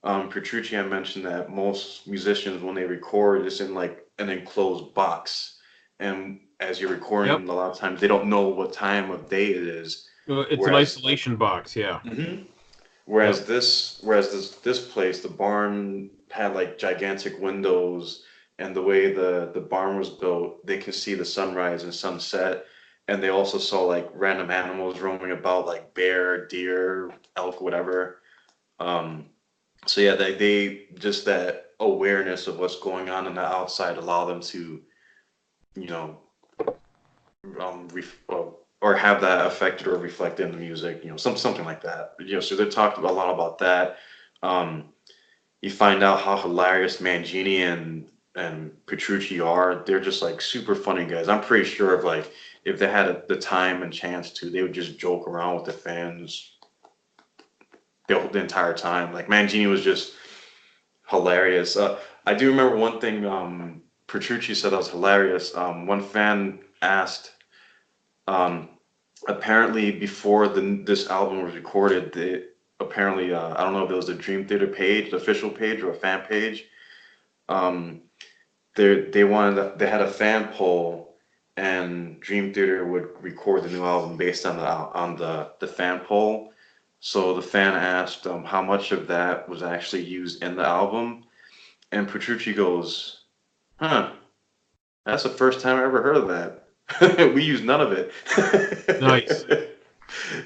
Petrucci had mentioned that most musicians, when they record, it's in like an enclosed box, and as you're Yep. recording, a lot of times they don't know what time of day it is. It's an Whereas, isolation box. Yeah. Mhm. Yep. Whereas this place, the barn had like gigantic windows, and the way the barn was built, they can see the sunrise and sunset, and they also saw like random animals roaming about, like bear, deer, elk, whatever. Um, so yeah, they just that awareness of what's going on the outside allow them to, you know, or have that affected or reflected in the music, something like that. So they talked a lot about that. Um, you find out how hilarious Mangini and Petrucci are. They're just like super funny guys. I'm pretty sure if they had the time and chance to, they would just joke around with the fans the entire time. Like Mangini was just hilarious. I do remember one thing Petrucci said that was hilarious. One fan asked, um, apparently before this album was recorded, apparently I don't know if it was the Dream Theater page, the official page, or a fan page. Um, they had a fan poll, and Dream Theater would record the new album based on the fan poll. So the fan asked how much of that was actually used in the album, and Petrucci goes, "Huh, that's the first time I ever heard of that. We use none of it." Nice.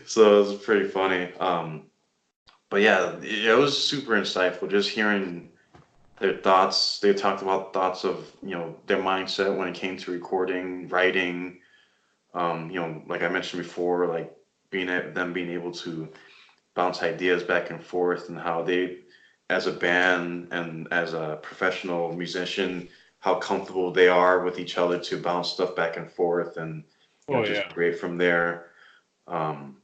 So it was pretty funny. But yeah, it was super insightful just hearing their thoughts. They talked about thoughts of, their mindset when it came to recording, writing, like I mentioned before, like them being able to bounce ideas back and forth, and how they, as a band and as a professional musician, how comfortable they are with each other to bounce stuff back and forth, and Oh just yeah. great from there. Um,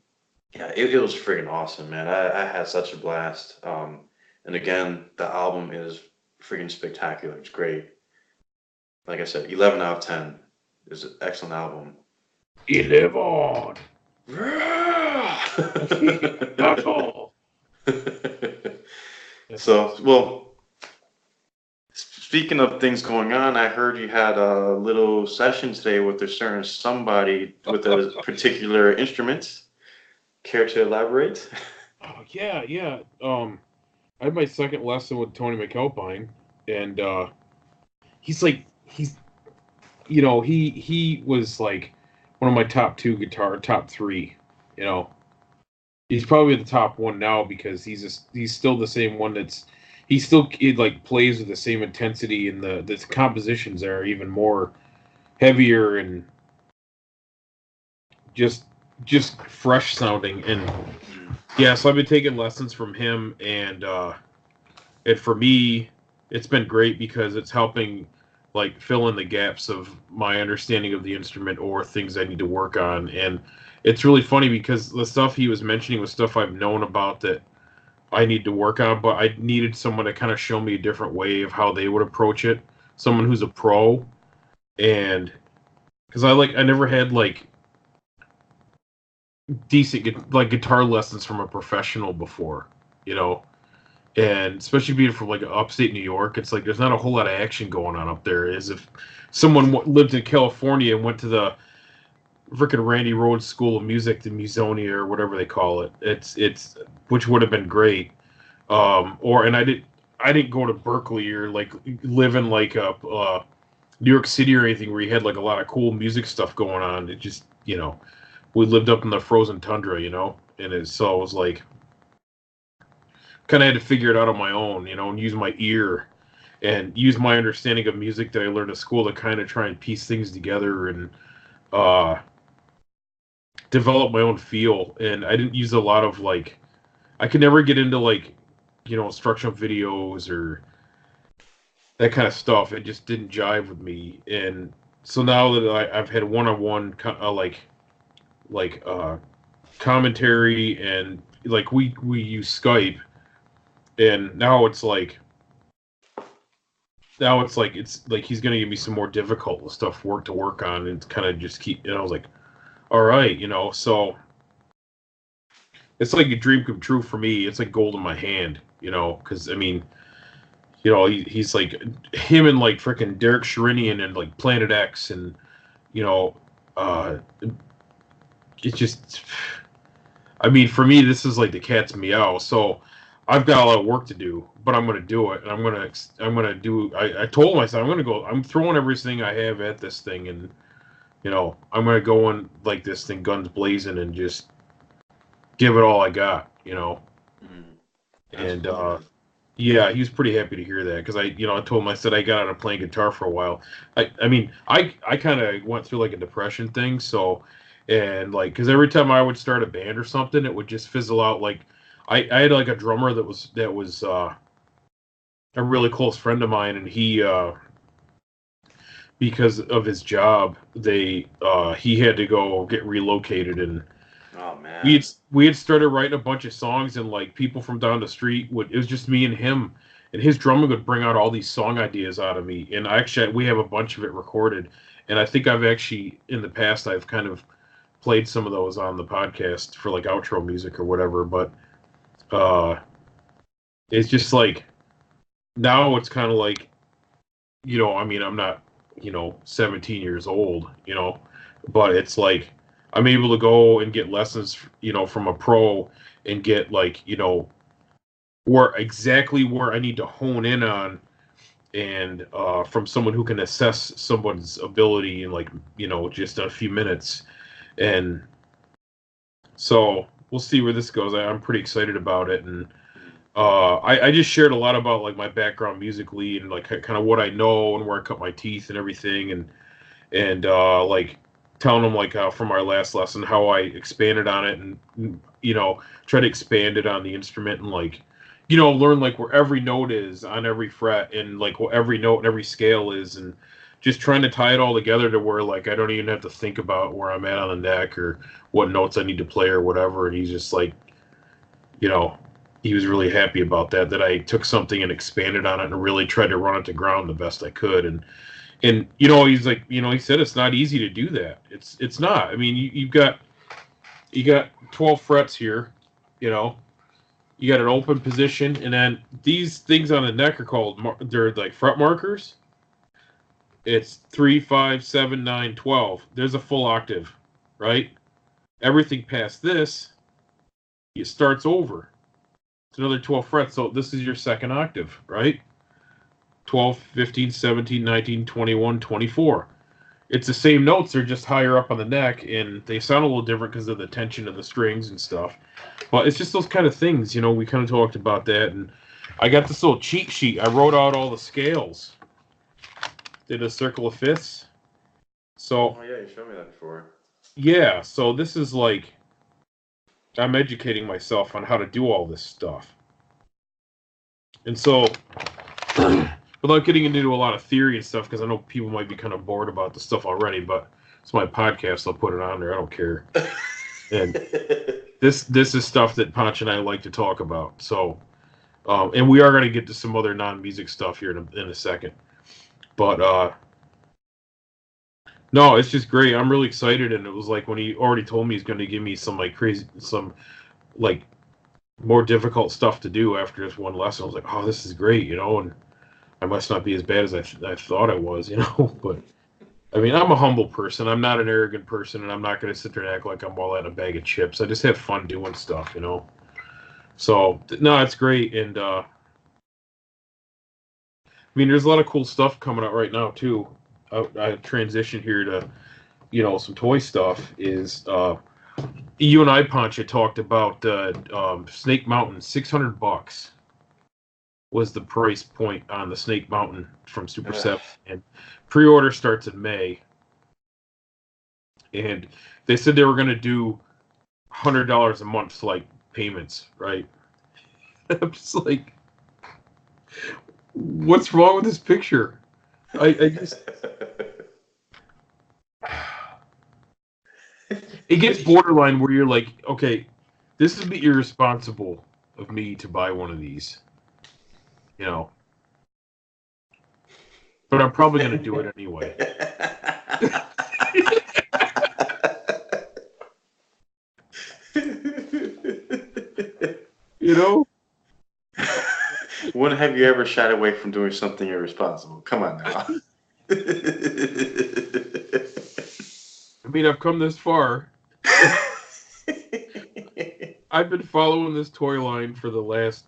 yeah, it was freaking awesome, man. I had such a blast. And again, the album is freaking spectacular. It's great. Like I said, 11 out of 10 is an excellent album. 11. That's all. That's So, awesome. well, speaking of things going on, I heard you had a little session today with a certain somebody with a particular instrument. Care to elaborate? Oh yeah, yeah. I had my second lesson with Tony McAlpine, and he's he was like one of my top three. You know, he's probably the top one now because he's still the same one he like plays with the same intensity, and the compositions are even more heavier and just just fresh sounding. And yeah, so I've been taking lessons from him, and for me it's been great because it's helping like fill in the gaps of my understanding of the instrument or things I need to work on. And it's really funny because the stuff he was mentioning was stuff I've known about that I need to work on, but I needed someone to kind of show me a different way of how they would approach it. Someone who's a pro. And because I never had like decent like guitar lessons from a professional before, you know. And especially being from like upstate New York, it's like there's not a whole lot of action going on up there. As if someone lived in California and went to the frickin' Randy Rhoads School of Music, the Musonia or whatever they call it. It's which would have been great. Or and I didn't go to Berkeley or like live in like a New York City or anything where you had like a lot of cool music stuff going on. It just we lived up in the frozen tundra, and so it was like kind of had to figure it out on my own, and use my ear and use my understanding of music that I learned at school to kind of try and piece things together. And uh, develop my own feel, and I didn't use a lot of like I could never get into like instructional videos or that kind of stuff. It just didn't jive with me, and so now that I've had one-on-one like commentary and like we use Skype, and it's like he's gonna give me some more difficult stuff to work on and kind of just keep. And I was like, all right, so it's like a dream come true for me. It's like gold in my hand, because I mean, he's like him and like freaking Derek Sherinian and like Planet X and you know, uh, it's just. I mean, for me, this is like the cat's meow. So I've got a lot of work to do, but I'm going to do it, and I'm gonna do. I told myself I'm going to go. I'm throwing everything I have at this thing, and I'm going to go in like this thing, guns blazing, and just give it all I got. And yeah, he was pretty happy to hear that because I told him I said I got out of playing guitar for a while. I mean, I kind of went through like a depression thing, so. And like, because every time I would start a band or something, it would just fizzle out. Like, I had like a drummer that was a really close friend of mine, and he because of his job, he had to go get relocated, and oh man, we had started writing a bunch of songs, and like people from down the street it was just me and him, and his drumming would bring out all these song ideas out of me, and actually we have a bunch of it recorded, and I think I've actually in the past I've kind of played some of those on the podcast for like outro music or whatever, but it's just like now it's kind of like I mean I'm not 17 years old, but it's like I'm able to go and get lessons from a pro and get like where I need to hone in on, and from someone who can assess someone's ability in like just a few minutes. And so we'll see where this goes. I'm pretty excited about it, and I just shared a lot about like my background musically and like kind of what I know and where I cut my teeth and everything, and like telling them like from our last lesson how I expanded on it and try to expand it on the instrument and like learn like where every note is on every fret and like what every note and every scale is, and just trying to tie it all together to where like I don't even have to think about where I'm at on the neck or what notes I need to play or whatever. And he's just like, he was really happy about that I took something and expanded on it and really tried to run it to ground the best I could. And he's like, he said it's not easy to do that. It's not. I mean, you got 12 frets here, you got an open position, and then these things on the neck are called they're like fret markers. It's 3, 5, 7, 9, 12. There's a full octave, right? Everything past this, it starts over. It's another 12 frets. So this is your second octave, right? 12, 15, 17, 19, 21, 24. It's the same notes. They're just higher up on the neck, and they sound a little different because of the tension of the strings and stuff. But it's just those kind of things, we kind of talked about that. And I got this little cheat sheet. I wrote out all the scales. Did a circle of fifths. So, oh yeah, you showed me that before. Yeah, so this is like I'm educating myself on how to do all this stuff. And so, without getting into a lot of theory and stuff, because I know people might be kind of bored about the stuff already, but it's my podcast, I'll put it on there. I don't care. And this is stuff that Ponch and I like to talk about. So, and we are going to get to some other non-music stuff here in a second. But no, it's just great. I'm really excited, and it was like when he already told me he's going to give me some like more difficult stuff to do after this one lesson. I was like, oh, this is great, and I must not be as bad as I thought I was, But I mean, I'm a humble person. I'm not an arrogant person, and I'm not going to sit there and act like I'm all out of a bag of chips. I just have fun doing stuff, So no, it's great, and I mean, there's a lot of cool stuff coming out right now too. I transition here to, some toy stuff. Is you and I, Ponch, had talked about Snake Mountain. $600 was the price point on the Snake Mountain from Super 7, and pre-order starts in May. and they said they were going to do $100 a month like payments, right? I'm just like, what's wrong with this picture? I just it gets borderline where you're like, okay, this would be irresponsible of me to buy one of these, you know. But I'm probably going to do it anyway. You know? When have you ever shied away from doing something irresponsible? Come on now. I mean, I've come this far. I've been following this toy line for the last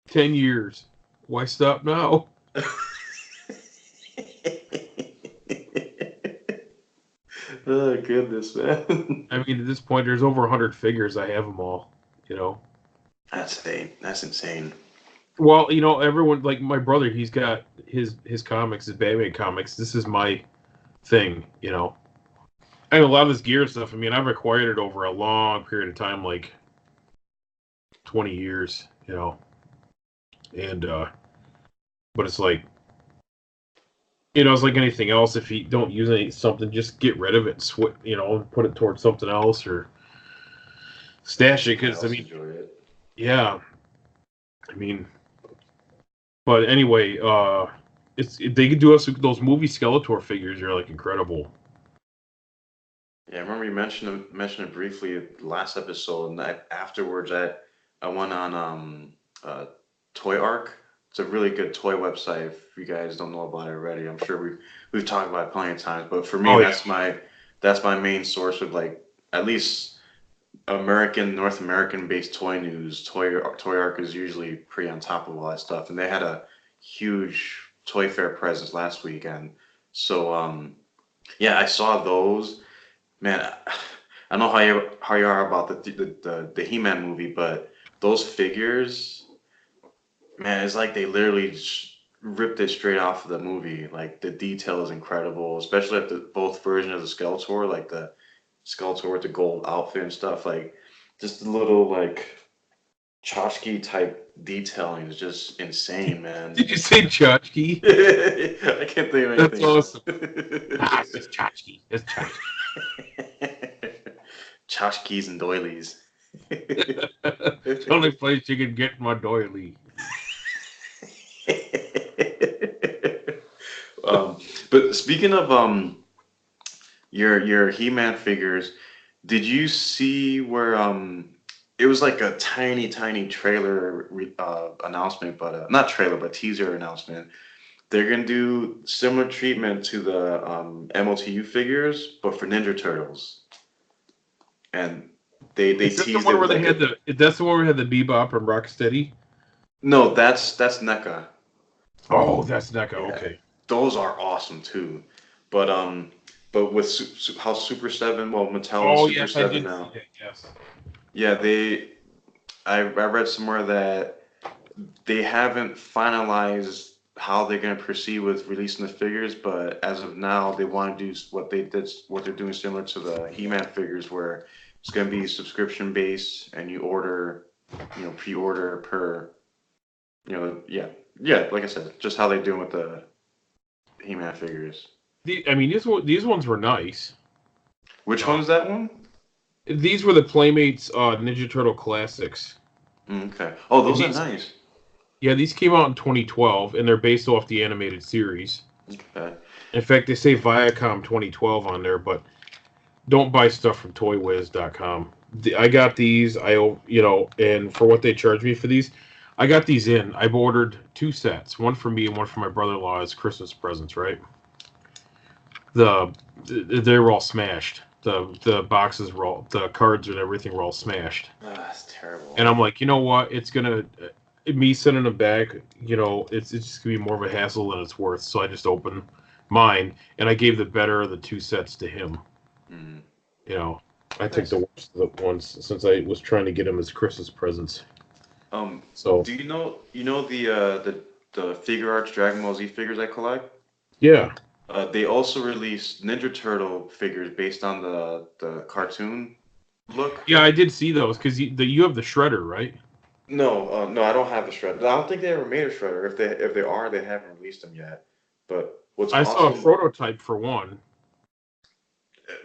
10 years. Why stop now? Oh, goodness, man. I mean, at this point, there's over 100 figures. I have them all, you know? That's insane. That's insane. Well, you know, everyone, like my brother, he's got his comics, his Batman comics. This is my thing, you know? And a lot of this gear stuff, I mean, I've acquired it over a long period of time, like 20 years, you know? And, but it's like, you know, it's like anything else. If you don't use something, just get rid of it, and you know, and put it towards something else or stash it. Because I mean, yeah, I mean, but anyway, they could do us those movie Skeletor figures. Are like incredible. Yeah, I remember you mentioned it briefly last episode, and afterwards I went on Toy Arc. It's a really good toy website. If you guys don't know about it already, I'm sure we've talked about it plenty of times. But for me, that's my main source of like at least North American based toy news. Toy Arc is usually pretty on top of all that stuff, and they had a huge toy fair presence last weekend. So yeah, I saw those. Man, I don't know how you are about the He-Man movie, but those figures, man, it's like they literally just ripped it straight off of the movie. Like the detail is incredible, especially at the both versions of the Skeletor, like the Skeletor with the gold outfit and stuff. Like just the little like tchotchke type detailing is just insane, man. Did you say tchotchke? I can't think of anything. That's awesome. It's tchotchke. It's tchotchke. Tchotchkes and doilies. It's the only place you can get my doily. But speaking of your He-Man figures, did you see where it was like a tiny trailer announcement, but not trailer, but teaser announcement. They're gonna do similar treatment to the MOTU figures, but for Ninja Turtles, and they Is that the teased one it where with they like had that's the one where they had the Bebop and Rocksteady? no, that's NECA. Oh, that's NECA. Yeah, Okay. those are awesome too, but with how Super Seven, well, Mattel and Oh Super yes, I Seven did see now, that. Yes. yeah, I read somewhere that they haven't finalized how they're going to proceed with releasing the figures, but as of now, they want to do what they're doing similar to the He-Man figures, where it's going to be subscription based, and you order, pre-order per, yeah, like I said, just how they're doing with the He-Man figures. I mean, these ones were nice. Which one's that one? These were the Playmates Ninja Turtle Classics. Okay. Oh, those And are nice. yeah, these came out in 2012, and they're based off the animated series. Okay. In fact, they say Viacom 2012 on there, but don't buy stuff from ToyWiz.com. I got these, and for what they charged me for these, I got these in. I've ordered 2 sets, one for me and one for my brother-in-law as Christmas presents, right? They were all smashed. The boxes were all, the cards and everything were all smashed. Oh, that's terrible. And I'm like, you know what? It's gonna me sending them back. It's just gonna be more of a hassle than it's worth. So I just opened mine and I gave the better of the 2 sets to him. Mm. You know, I took the worst of the ones since I was trying to get him as Christmas presents. So do you know the Figure Arts Dragon Ball Z figures I collect? yeah. They also released Ninja Turtle figures based on the cartoon look. Yeah, I did see those because you have the Shredder, right? No, no, I don't have the Shredder. I don't think they ever made a Shredder. If they are, they haven't released them yet. But what's I saw a awesome, prototype for one.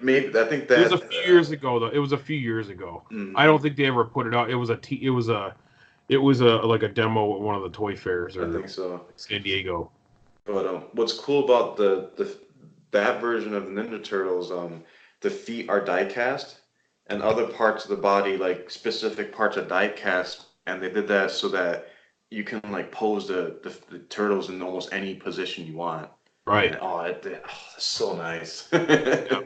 maybe I think It was a that. few years ago, though. It was a few years ago. I don't Mhm, think they ever put it out. It was a like a demo at one of the toy fairs I or think so. San Diego. But what's cool about the that version of the Ninja Turtles, the feet are die cast, and other parts of the body, like specific parts, are die cast, and they did that so that you can like pose the turtles in almost any position you want. Right. And that's so nice. Yeah.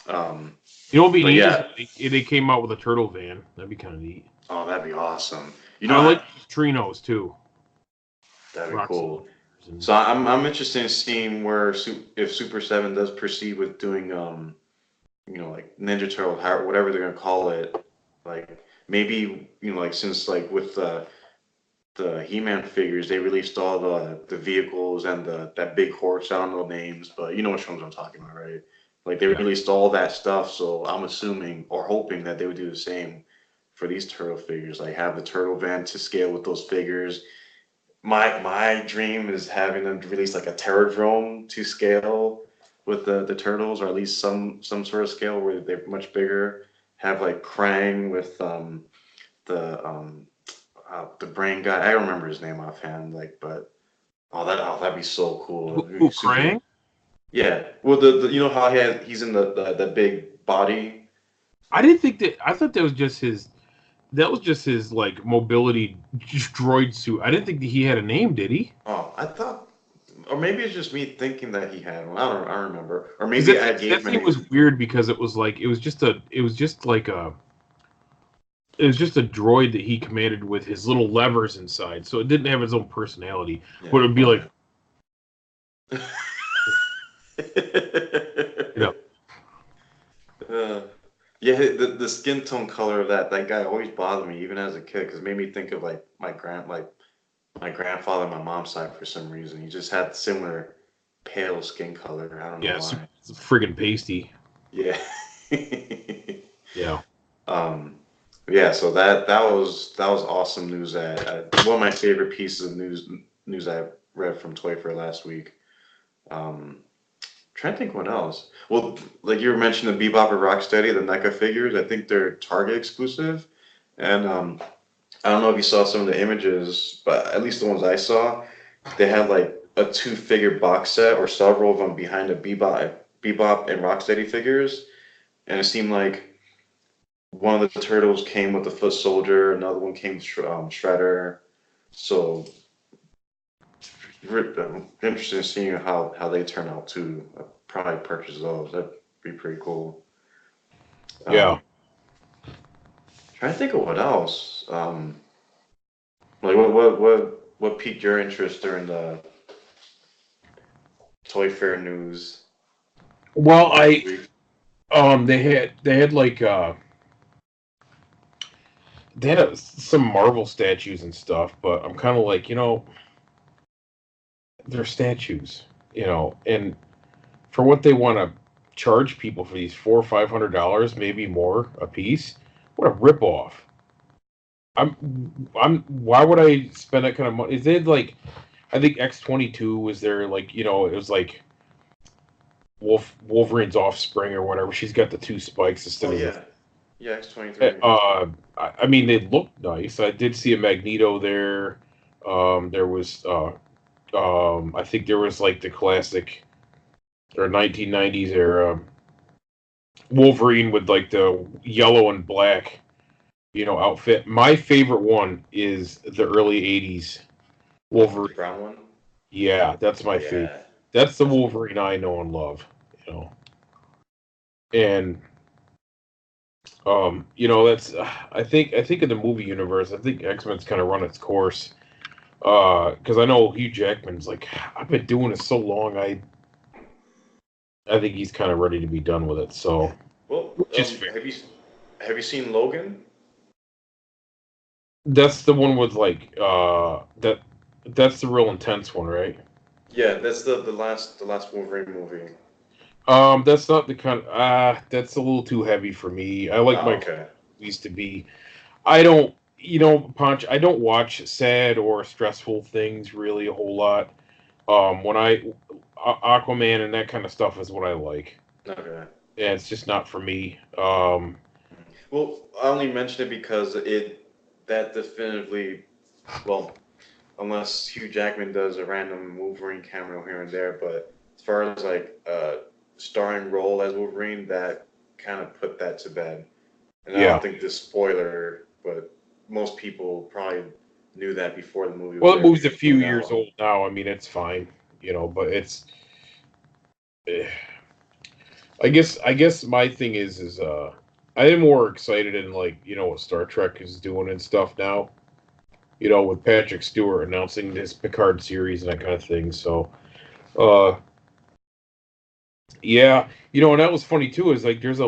um, You know what'd be but neat is yeah, if they came out with a turtle van. That'd be kind of neat. oh, that'd be awesome. I like Trinos too. That'd be Roxy cool. and So I'm interested in seeing where if Super Seven does proceed with doing like Ninja Turtle, whatever they're gonna call it, like maybe like since like with the He-Man figures, they released all the vehicles and that big horse. I don't know names, but you know which ones I'm talking about, right? Like they yeah. released all that stuff, so I'm assuming or hoping that they would do the same for these turtle figures. Like have the turtle van to scale with those figures. My dream is having them release like a Terradrome to scale with the turtles, or at least some sort of scale where they're much bigger. Have like Krang with the the brain guy. I don't remember his name offhand, like, but that'd be so cool. It'd be Who super. Krang? Yeah. Well, the you know how he's in the big body. I didn't think that. I thought that was just his. That was just his like mobility droid suit. I didn't think that he had a name. Did he? Oh, I thought, or maybe it's just me thinking that he had one. I don't remember. Or Because maybe I gave that him a thing name. was weird because it was just like a it was just a droid that he commanded with his little levers inside, so it didn't have its own personality. Yeah. But it would be Oh like, yeah. you know, Uh, yeah, the skin tone color of that guy always bothered me, even as a kid, because it made me think of like my grandfather on my mom's side for some reason. He just had similar pale skin color. I don't know yeah, why. it's friggin' pasty. Yeah. Yeah, um, yeah. So that was awesome news. One of my favorite pieces of news I read from Toy Fair last week. Um, Trying to think what else. Well, like you were mentioning the Bebop and Rocksteady, the NECA figures. I think they're Target exclusive, and I don't know if you saw some of the images, but at least the ones I saw, they had like a two-figure box set or several of them behind the Bebop and Rocksteady figures, and it seemed like one of the turtles came with the Foot Soldier, another one came with Shredder. So I'm interested in seeing how they turn out too. I'd probably purchase those. That'd be pretty cool. yeah. Um, Trying to think of what else. Like what piqued your interest during the Toy Fair news Well, last I week? they had like they had some Marvel statues and stuff, but I'm kind of like they're statues, and for what they want to charge people for these $400 or $500, maybe more a piece. What a ripoff! I'm. Why would I spend that kind of money? Is it like I think X-22 was there? Like it was like Wolverine's offspring or whatever. She's got the two spikes Oh instead of the. yeah, yeah, X-23. I mean, they look nice. I did see a Magneto there. There was. I think there was like the classic or 1990s era Wolverine with like the yellow and black, outfit. My favorite one is the early '80s The Wolverine. brown one. Yeah, that's my favorite. Yeah, That's the that's Wolverine I know and love. You know, and that's I think in the movie universe, I think X-Men's kind of run its course. Because I know Hugh Jackman's like, I've been doing it so long. I think he's kind of ready to be done with it. So, well, which is fair. have you seen Logan? That's the one with like that. That's the real intense one, right? Yeah, that's the last Wolverine movie. That's not the kind. That's a little too heavy for me. I like Oh, my okay. movies to be. I don't, Punch. I don't watch sad or stressful things really a whole lot. When Aquaman and that kind of stuff is what I like. Okay. Yeah, it's just not for me. Well, I only mention it because that definitively, well, unless Hugh Jackman does a random Wolverine cameo here and there, but as far as like starring role as Wolverine, that kind of put that to bed. And I Yeah. don't think this spoiler, but most people probably knew that before the movie Well, was the ever movie's a even few coming years out. old now. I mean, it's fine, but it's. eh, I guess my thing is I am more excited in like what Star Trek is doing and stuff now. With Patrick Stewart announcing his Picard series and that kind of thing. So, uh, yeah, and that was funny too. Is like there's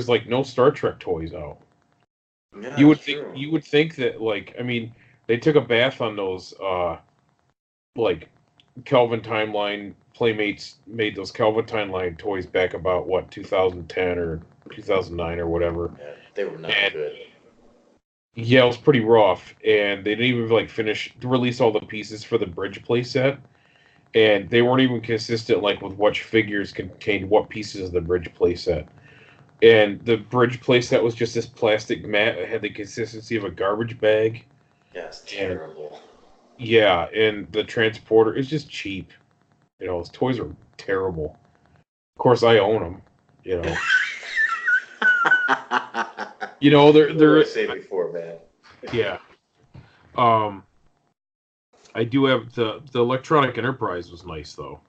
like no Star Trek toys out. Yeah, You that's would think true. you would think that like I mean they took a bath on those like Kelvin Timeline Playmates made those Kelvin Timeline toys back about what 2010 or 2009 or whatever. Yeah, they were not And good. yeah, it was pretty rough. And they didn't even like finish to release all the pieces for the bridge playset. And they weren't even consistent like with which figures contained what pieces of the bridge playset. And the bridge playset was just this plastic mat that had the consistency of a garbage bag. Yeah, it's And terrible. yeah, and the transporter is just cheap. His toys are terrible. Of course, I own them. You know, What did they're I say before, man? yeah. Um, I do have the Electronic Enterprise was nice though.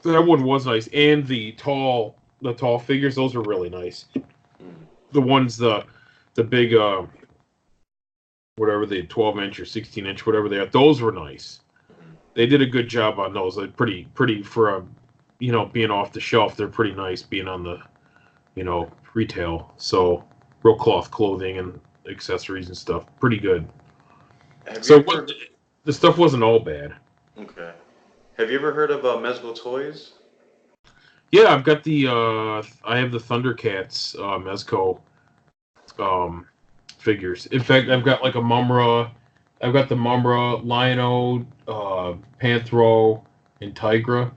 That one was nice, and the tall figures those are really nice. Mm. The ones the big whatever they 12-inch or 16-inch whatever they are those were nice. Mhm. They did a good job on those. Like pretty for a being off the shelf. They're pretty nice being on the retail. So real cloth clothing and accessories and stuff. Pretty good. Have you So ever? the stuff wasn't all bad. Okay. Have you ever heard of Mezco Toys? Yeah, I have the Thundercats Mezco um figures. In fact, I've got like a Mumra. I've got the Mumra, Lion-O, Panthro, and Tigra.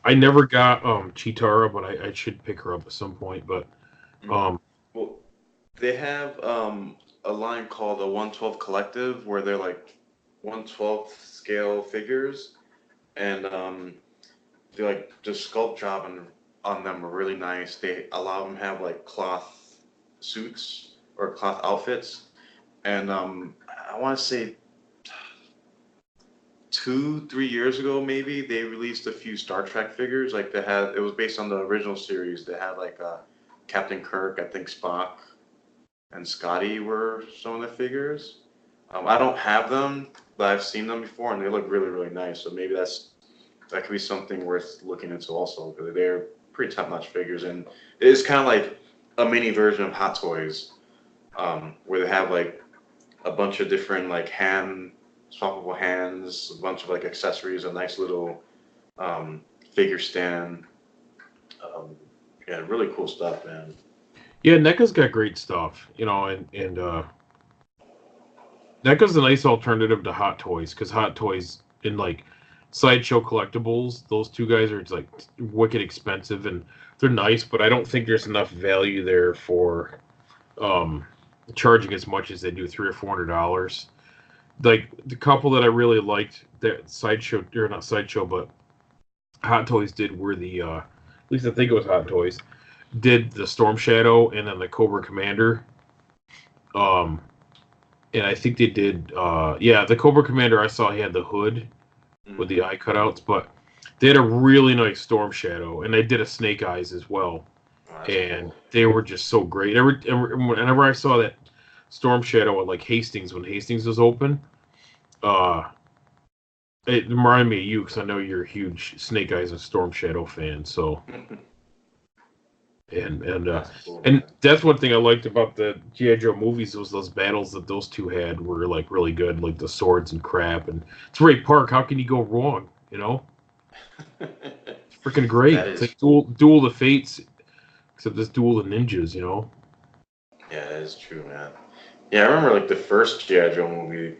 I never got Chitara, but I should pick her up at some point. But Mm. um Well, they have a line called a 112 Collective where they're like 1/12 scale figures, and they like the sculpt job on them are really nice. They allow them to have like cloth suits or cloth outfits, and I want to say 2, 3 years ago maybe they released a few Star Trek figures. Like it was based on the original series. They had like Captain Kirk, I think Spock, and Scotty were some of the figures. I don't have them, but I've seen them before, and they look really, really nice. So maybe that could be something worth looking into also, because they're pretty top-notch figures, and it's kind of like a mini version of Hot Toys, where they have like a bunch of different like hand swappable hands, a bunch of like accessories, a nice little um, figure stand. Um, yeah, really cool stuff, man. yeah, NECA's got great stuff. And NECA's a nice alternative to Hot Toys because Hot Toys in like Sideshow Collectibles, those two guys are like wicked expensive and they're nice, but I don't think there's enough value there for um charging as much as they do $300 or $400. Like the couple that I really liked that Sideshow or not Sideshow, but Hot Toys did were at least I think it was Hot Toys did the Storm Shadow and then the Cobra Commander. Um, and I think they did. Yeah, the Cobra Commander I saw he had the hood with Mm. the eye cutouts, but they had a really nice Storm Shadow, and they did a Snake Eyes as well, Oh, that's and cool. they were just so great. Whenever I saw that Storm Shadow at like Hastings when Hastings was open, uh, it reminded me of you because I know you're a huge Snake Eyes and Storm Shadow fan. So and That's cool, and man. that's one thing I liked about the G.I. Joe movies was those battles that those two had were like really good, like the swords and crap. And it's Ray Park. How can you go wrong? You know, it's freaking great. That It's is, like Duel of the Fates, except this Duel of the Ninjas. You know. yeah, that is true, man. Yeah, I remember like the first G.I. Joe movie,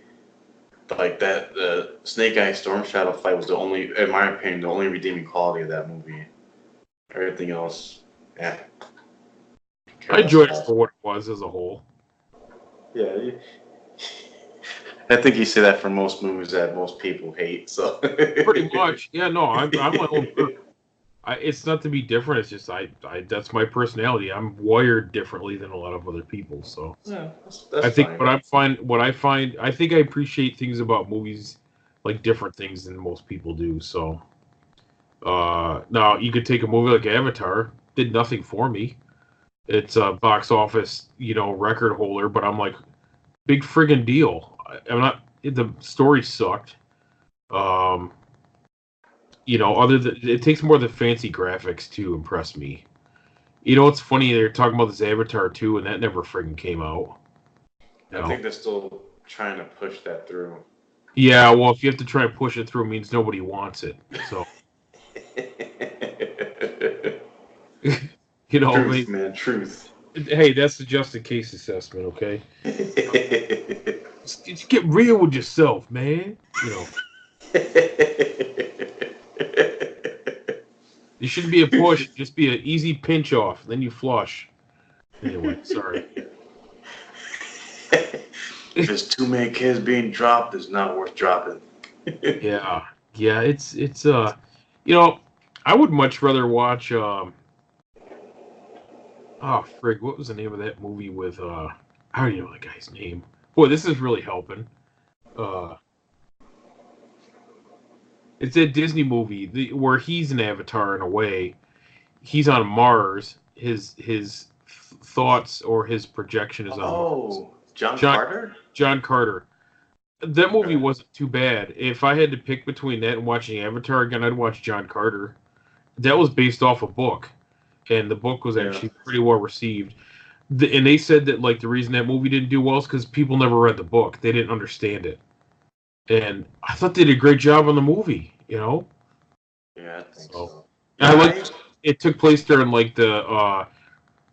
like that the Snake Eye Storm Shadow fight was the only, in my opinion, the only redeeming quality of that movie. Everything else, yeah, I care less enjoyed it about. for what it was as a whole. Yeah, I think you say that for most movies that most people hate. So. Pretty much, yeah. No, I'm my own person. It's not to be different. It's just I that's my personality. I'm wired differently than a lot of other people. So Yeah, I that's think fine. what I find, I think I appreciate things about movies like different things than most people do. So now you could take a movie like Avatar, did nothing for me. It's a box office, record holder, but I'm like, big friggin' deal. I'm not. The story sucked. Um, other than it takes more than fancy graphics to impress me. It's funny they're talking about this Avatar 2, and that never friggin' came out. You I know. think they're still trying to push that through. Yeah, well, if you have to try and push it through, it means nobody wants it. So, I Truth, mean, man, truth. hey, that's the just in case assessment, okay? Just get real with yourself, man. It shouldn't be a push, just be an easy pinch off, then you flush. Anyway, sorry. If there's too many kids being dropped, it's not worth dropping. Yeah, yeah, it's you know, I would much rather watch oh frig, what was the name of that movie with I don't even know the guy's name. Boy, this is really helping. Uh it's a Disney movie where he's an avatar in a way. He's on Mars. His thoughts or his projection is on Mars. Oh, John John Carter? John Carter. That movie Okay. wasn't too bad. If I had to pick between that and watching Avatar again, I'd watch John Carter. That was based off a book, and the book was Yeah. actually pretty well received. And they said that like the reason that movie didn't do well is because people never read the book; they didn't understand it. And I thought they did a great job on the movie. Yeah, I think So so. I Yeah, like it took place during like the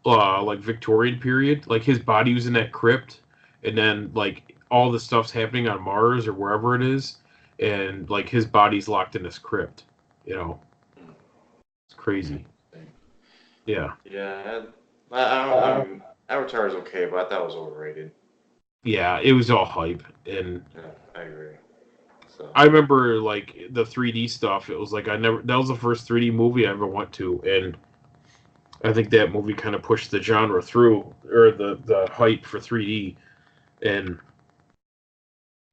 like Victorian period. Like his body was in that crypt, and then like all the stuff's happening on Mars or wherever it is, and like his body's locked in this crypt. You know, it's crazy. Yeah, yeah. I don't. I mean, Avatar is okay, but I thought it was overrated. yeah. It was all hype, and Yeah, I agree. So. I remember like the 3D stuff. It was like I never. That was the first 3D movie I ever went to, and I think that movie kind of pushed the genre through, or the hype for 3D. And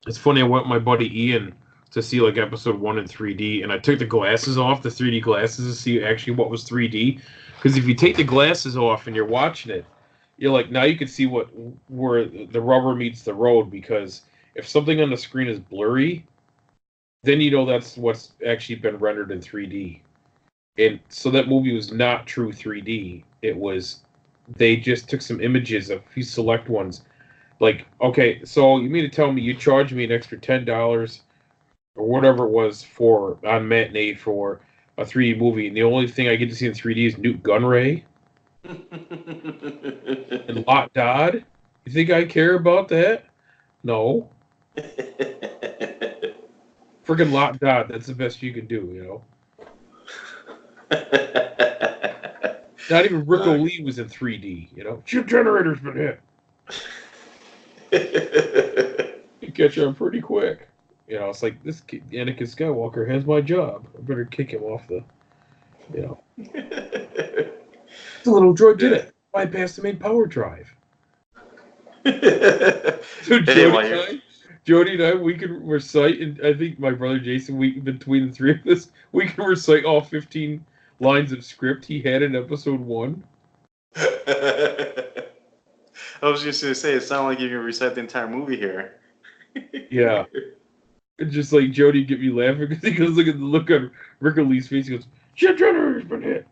it's funny. I went with my buddy Ian to see like episode one in 3D, and I took the glasses off, the 3D glasses, to see actually what was 3D. Because if you take the glasses off and you're watching it, you're like now you can see where the rubber meets the road. Because if something on the screen is blurry, then you know that's what's actually been rendered in 3D. And so that movie was not true 3D. It was they just took some images of a few select ones. Like, okay, so you mean to tell me you charged me an extra $10 or whatever it was for on matinee for a 3D movie, and the only thing I get to see in 3D is Newt Gunray and Lot Dodd? You think I care about that? No. Friggin' Lot Dodd, that's the best you can do. Not even Ric Uh, Olie was in 3D. Chip generator's been hit. You catch on pretty quick. It's like this kid, Anakin Skywalker has my job. I better kick him off the. You know, the little droid did yeah. it. Bypassed the main power drive. So Hey, while you're Jody and I, we can recite, and I think my brother Jason, we between the three of us, we can recite all 15 lines of script he had in episode one. I was just gonna say, it sounded like you can recite the entire movie here. Yeah, it's just like Jody get me laughing because he goes look at the look on Rick Olee's face. He goes, "Shit, generator's been hit."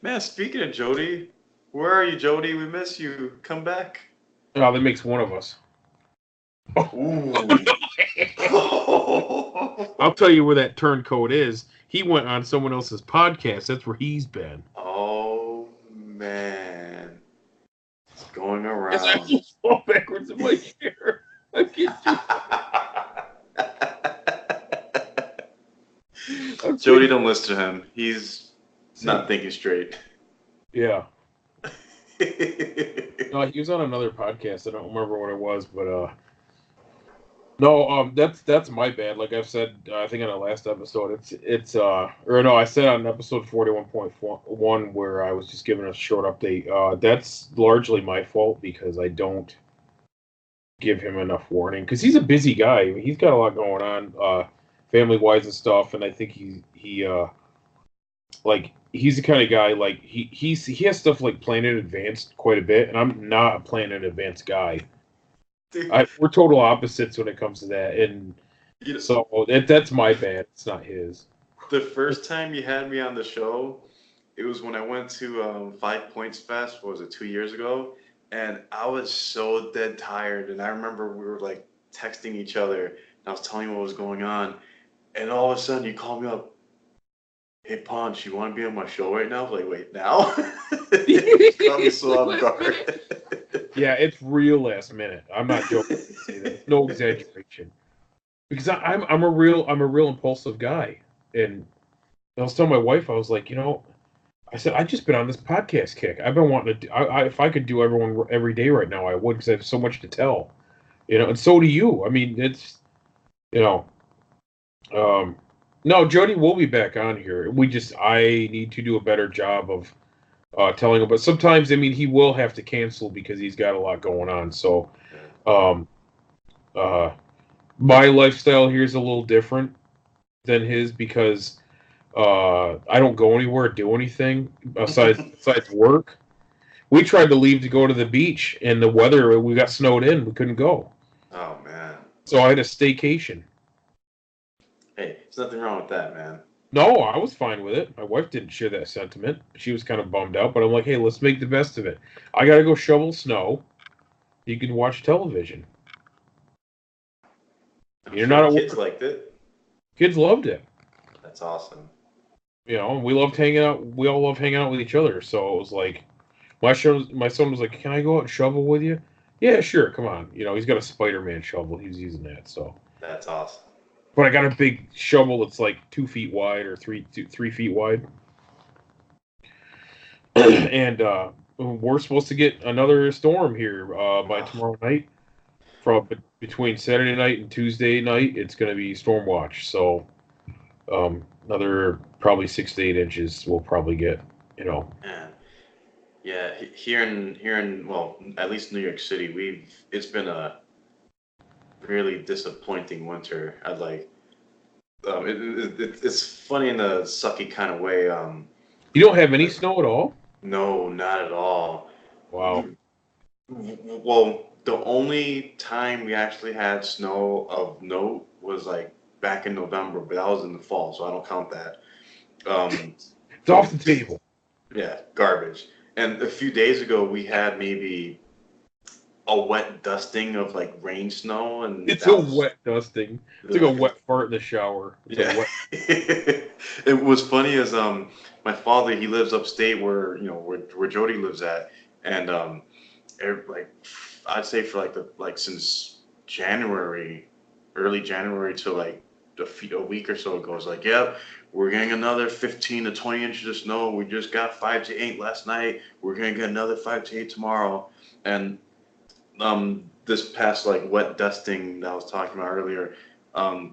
Man, speaking of Jody, where are you, Jody? We miss you. Come back. Oh, that makes one of us. Ooh. I'll tell you where that turncoat is. He went on someone else's podcast. That's where he's been. Oh man, it's going As I around. just fall backwards in my chair. I can't do Jody, don't listen to him. He's not thinking straight. Yeah. No, he was on another podcast. I don't remember what it was, but no, that's my bad. Like I've said, I think on the last episode, or no, I said on episode 41.1 where I was just giving a short update. That's largely my fault because I don't give him enough warning because he's a busy guy. I mean, he's got a lot going on, family wise and stuff, and I think like he's the kind of guy like he has stuff like planned in advance quite a bit, and I'm not a planned in advance guy. We're total opposites when it comes to that, and so that's my bad. It's not his. The first time you had me on the show, it was when I went to 5 Points Fest. What was it, 2 years ago? And I was so dead tired. And I remember we were like texting each other, and I was telling you what was going on. And all of a sudden, you called me up. Hey, Ponch, you want to be on my show right now? I was like, wait, now? You caught me so off guard. Yeah, it's real last minute. I'm not joking. Say that. No exaggeration. Because I'm a real impulsive guy, and I was telling my wife, I was like, I said I just been on this podcast kick. I've been wanting to. If I could do everyone every day right now, I would because I have so much to tell, and so do you. I mean, it's you know, no, Jody will be back on here. I need to do a better job of telling him. But sometimes, I mean, he will have to cancel because he's got a lot going on. So, um, uh, my lifestyle here is a little different than his because I don't go anywhere, do anything besides work. We tried to leave to go to the beach, and the weather we got snowed in. We couldn't go, Oh, man. so I had a staycation. Hey, there's nothing wrong with that, man. No, I was fine with it. My wife didn't share that sentiment. She was kind of bummed out, but I'm like, hey, let's make the best of it. I got to go shovel snow. You can watch television. You're not The at kids work. liked it. Kids loved it. That's awesome. We loved hanging out. We all love hanging out with each other. So it was like, my son was like, "Can I go out and shovel with you?" Yeah, sure. Come on. He's got a Spider-Man shovel. He's using that. So, That's awesome. but I got a big shovel that's like 2 feet wide or 3 feet wide, and we're supposed to get another storm here by tomorrow night. From between Saturday night and Tuesday night, it's going to be storm watch. So, another probably 6 to 8 inches we'll probably get. Man. Yeah, here in well, at least New York City, it's been a really disappointing winter. I'd like it's funny in a sucky kind of way. You don't have any snow at all? No, not at all. Wow. Well, the only time we actually had snow of note was like back in November, but that was in the fall, so I don't count that. It's off the table. Yeah, garbage. And a few days ago, we had maybe a wet dusting of like rain snow, and It's a wet dusting. It's like a wet fart in the shower. Yeah. It was funny as my father, he lives upstate where Jody lives at, and like I'd say for like since January, early January to like a week or so ago, it's like, yep, we're getting another 15 to 20 inches of snow. We just got 5 to 8 last night. We're gonna get another 5 to 8 tomorrow, and this past like wet dusting that I was talking about earlier, I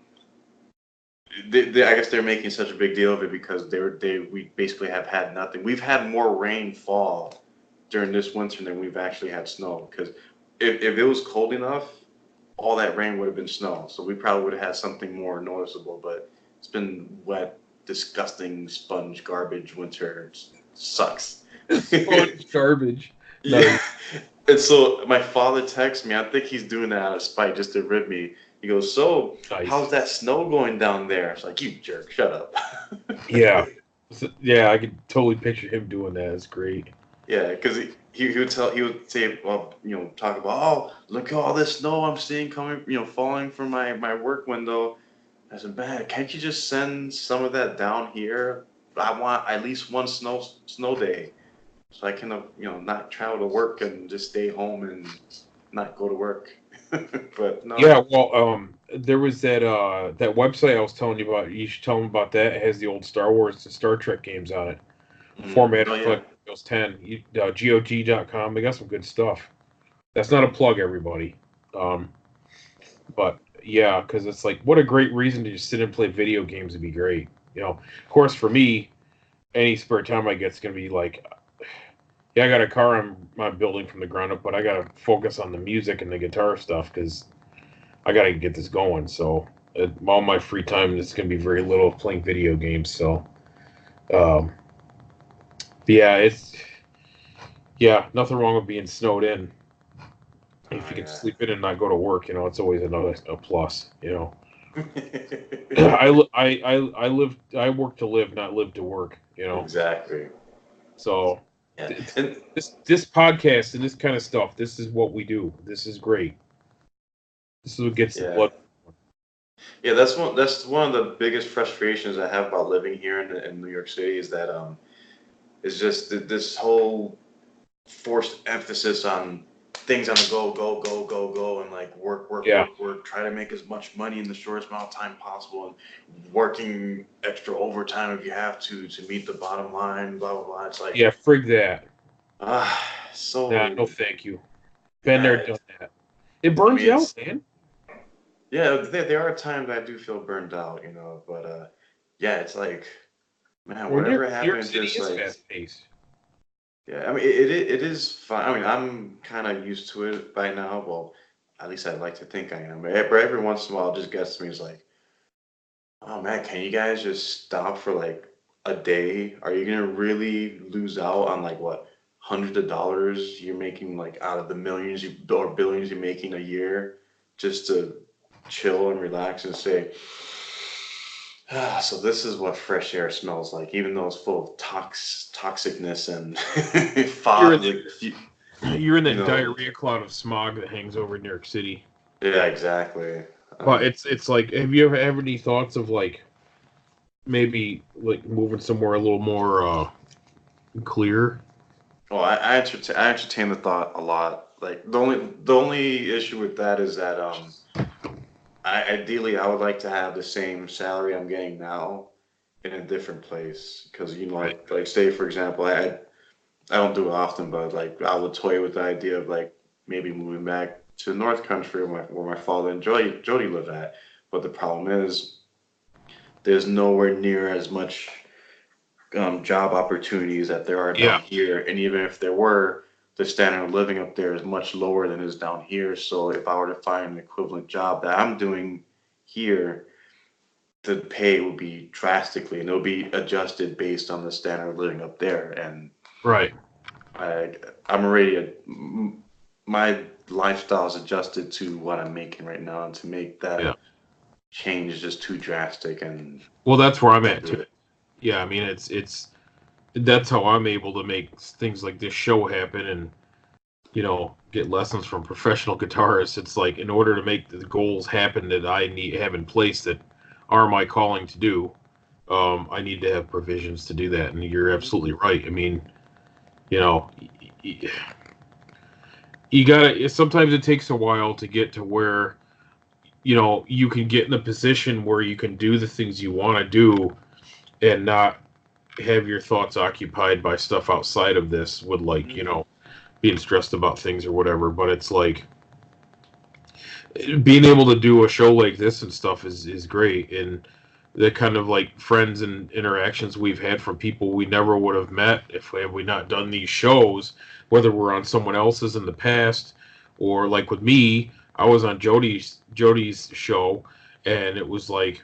guess they're making such a big deal of it because we basically have had nothing. We've had more rain fall during this winter than we've actually had snow. Because if it was cold enough, all that rain would have been snow. So we probably would have had something more noticeable. But it's been wet, disgusting, sponge garbage winter. It sucks. Sponge garbage. Yeah. And so my father texts me. I think he's doing that out of spite just to rib me. He goes, so Nice. how's that snow going down there? It's like, you jerk, shut up. Yeah. So, yeah, I could totally picture him doing that. It's great. Yeah, because he would say, well, talk about, oh, look at all this snow I'm seeing coming, falling from my work window. I said, man, can't you just send some of that down here? I want at least one snow day, so I can not travel to work and just stay home and not go to work. But Yeah, no. well, there was that website I was telling you about. You should tell them about that. It has the old Star Wars and Star Trek games on it, Oh formatted for yeah. like Windows 10. GOG.com. They got some good stuff. That's not a plug, everybody. Um, but yeah, because it's like, what a great reason to just sit and play video games would be great. Of course, for me, any spare time I get is gonna be like, yeah, I got a car I'm building from the ground up, but I gotta focus on the music and the guitar stuff because I gotta get this going. So all my free time is gonna be very little playing video games. So um, yeah, nothing wrong with being snowed in. If Oh you can yeah. sleep in and not go to work, it's always another a plus. I work to live, not live to work. Exactly. So Yeah. th- And this podcast and this kind of stuff, this is what we do. This is great. This is what gets the yeah. blood. Yeah, that's one of the biggest frustrations I have about living here in New York City is that is just this whole forced emphasis on things on the go, go, go, go, go, and like work, work, Yeah, work, work. Try to make as much money in the shortest amount of time possible, and working extra overtime if you have to meet the bottom line. Blah blah blah. It's like yeah. Frig that. Nah, so. no, thank you. Been there, Yeah, done that. It I burns mean you out, it's man. yeah. There are times I do feel burned out, but yeah, it's like man, Well, whatever New York happens, City just is like fast paced. yeah, I mean, it is fun. I mean, I'm kind of used to it by now. Well, at least I'd like to think I am. But every once in a while, it just gets to me. It's like, oh man, can you guys just stop for like a day? Are you gonna really lose out on like what hundreds of dollars you're making like out of the millions or billions you're making a year just to chill and relax and say, ah, so this is what fresh air smells like, even though it's full of toxicness and You're in fog, like you're in you that know. diarrhea cloud of smog that hangs over New York City. Yeah, exactly. But it's like, have you ever had any thoughts of like maybe like moving somewhere a little more clear? Well, I entertain the thought a lot. Like the only issue with that is that I would like to have the same salary I'm getting now in a different place because Right. like say for example I don't do it often, but like I would toy with the idea of like maybe moving back to the North Country where my father and Jody live at. But the problem is there's nowhere near as much job opportunities that there are Yeah. down here, and even if there were, the standard of living up there is much lower than it is down here. So if I were to find an equivalent job that I'm doing here, the pay would be drastically, and it'll be adjusted based on the standard of living up there. And Right. I, I'm already my lifestyle is adjusted to what I'm making right now, and to make Yeah. that change is just too drastic, and Well, that's where I I'm can't at do too. it. Yeah, I mean it's that's how I'm able to make things like this show happen and get lessons from professional guitarists. It's like, in order to make the goals happen that I need have in place that are my calling to do, I need to have provisions to do that. And you're absolutely right. I mean, you know, you gotta. Sometimes it takes a while to get to where you can get in a position where you can do the things you want to do and not have your thoughts occupied by stuff outside of this with, like, being stressed about things or whatever. But it's like, being able to do a show like this and stuff is great, and the kind of like friends and interactions we've had from people we never would have met if we not done these shows, whether we're on someone else's in the past, or like with me, I was on Jody's show, and it was like,